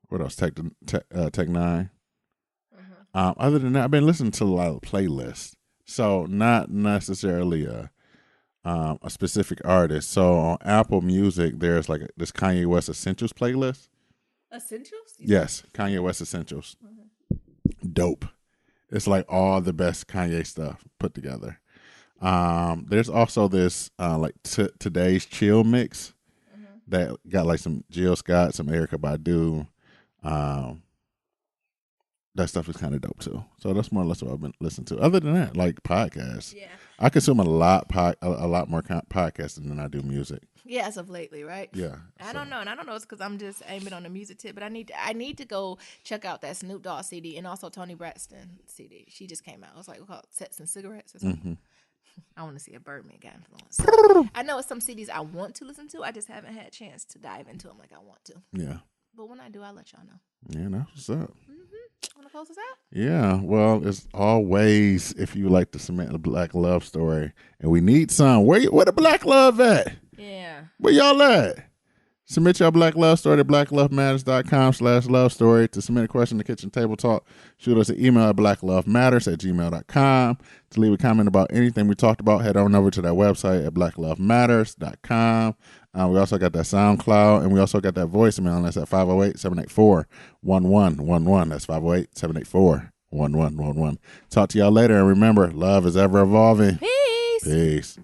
What else? Tech 9. Other than that, I've been listening to a lot of playlists. So not necessarily a specific artist. So on Apple Music, there's like this Kanye West Essentials playlist. Essentials? Yes, Kanye West Essentials. Dope. It's like all the best Kanye stuff put together. There's also this like today's chill mix that got like some Jill Scott, some Erykah Badu. That stuff is kind of dope too. So that's more or less what I've been listening to. Other than that, like podcasts, I consume a lot more podcasting than I do music. Yeah, as of lately, right? Yeah, I don't know, and I don't know it's because I'm just aiming on the music tip, but I need to go check out that Snoop Dogg CD and also Toni Braxton CD. She just came out. It was like called Sets and Cigarettes or something. I want to see a Birdman guy influence. So, I know it's some CDs I want to listen to. I just haven't had a chance to dive into them like I want to. Yeah. But when I do, I'll let y'all know. Yeah, that's what's up. Want to close this out? Yeah, well, as always, if you like to submit a black love story, and we need some, where the black love at? Yeah. Where y'all at? Submit your black love story to blacklovematters.com/love story. To submit a question to Kitchen Table Talk, shoot us an email at blacklovematters@gmail.com. To leave a comment about anything we talked about, head on over to that website at blacklovematters.com. We also got that SoundCloud, and we also got that voicemail, and that's at 508-784-1111. That's 508-784-1111. Talk to y'all later, and remember, love is ever evolving. Peace. Peace.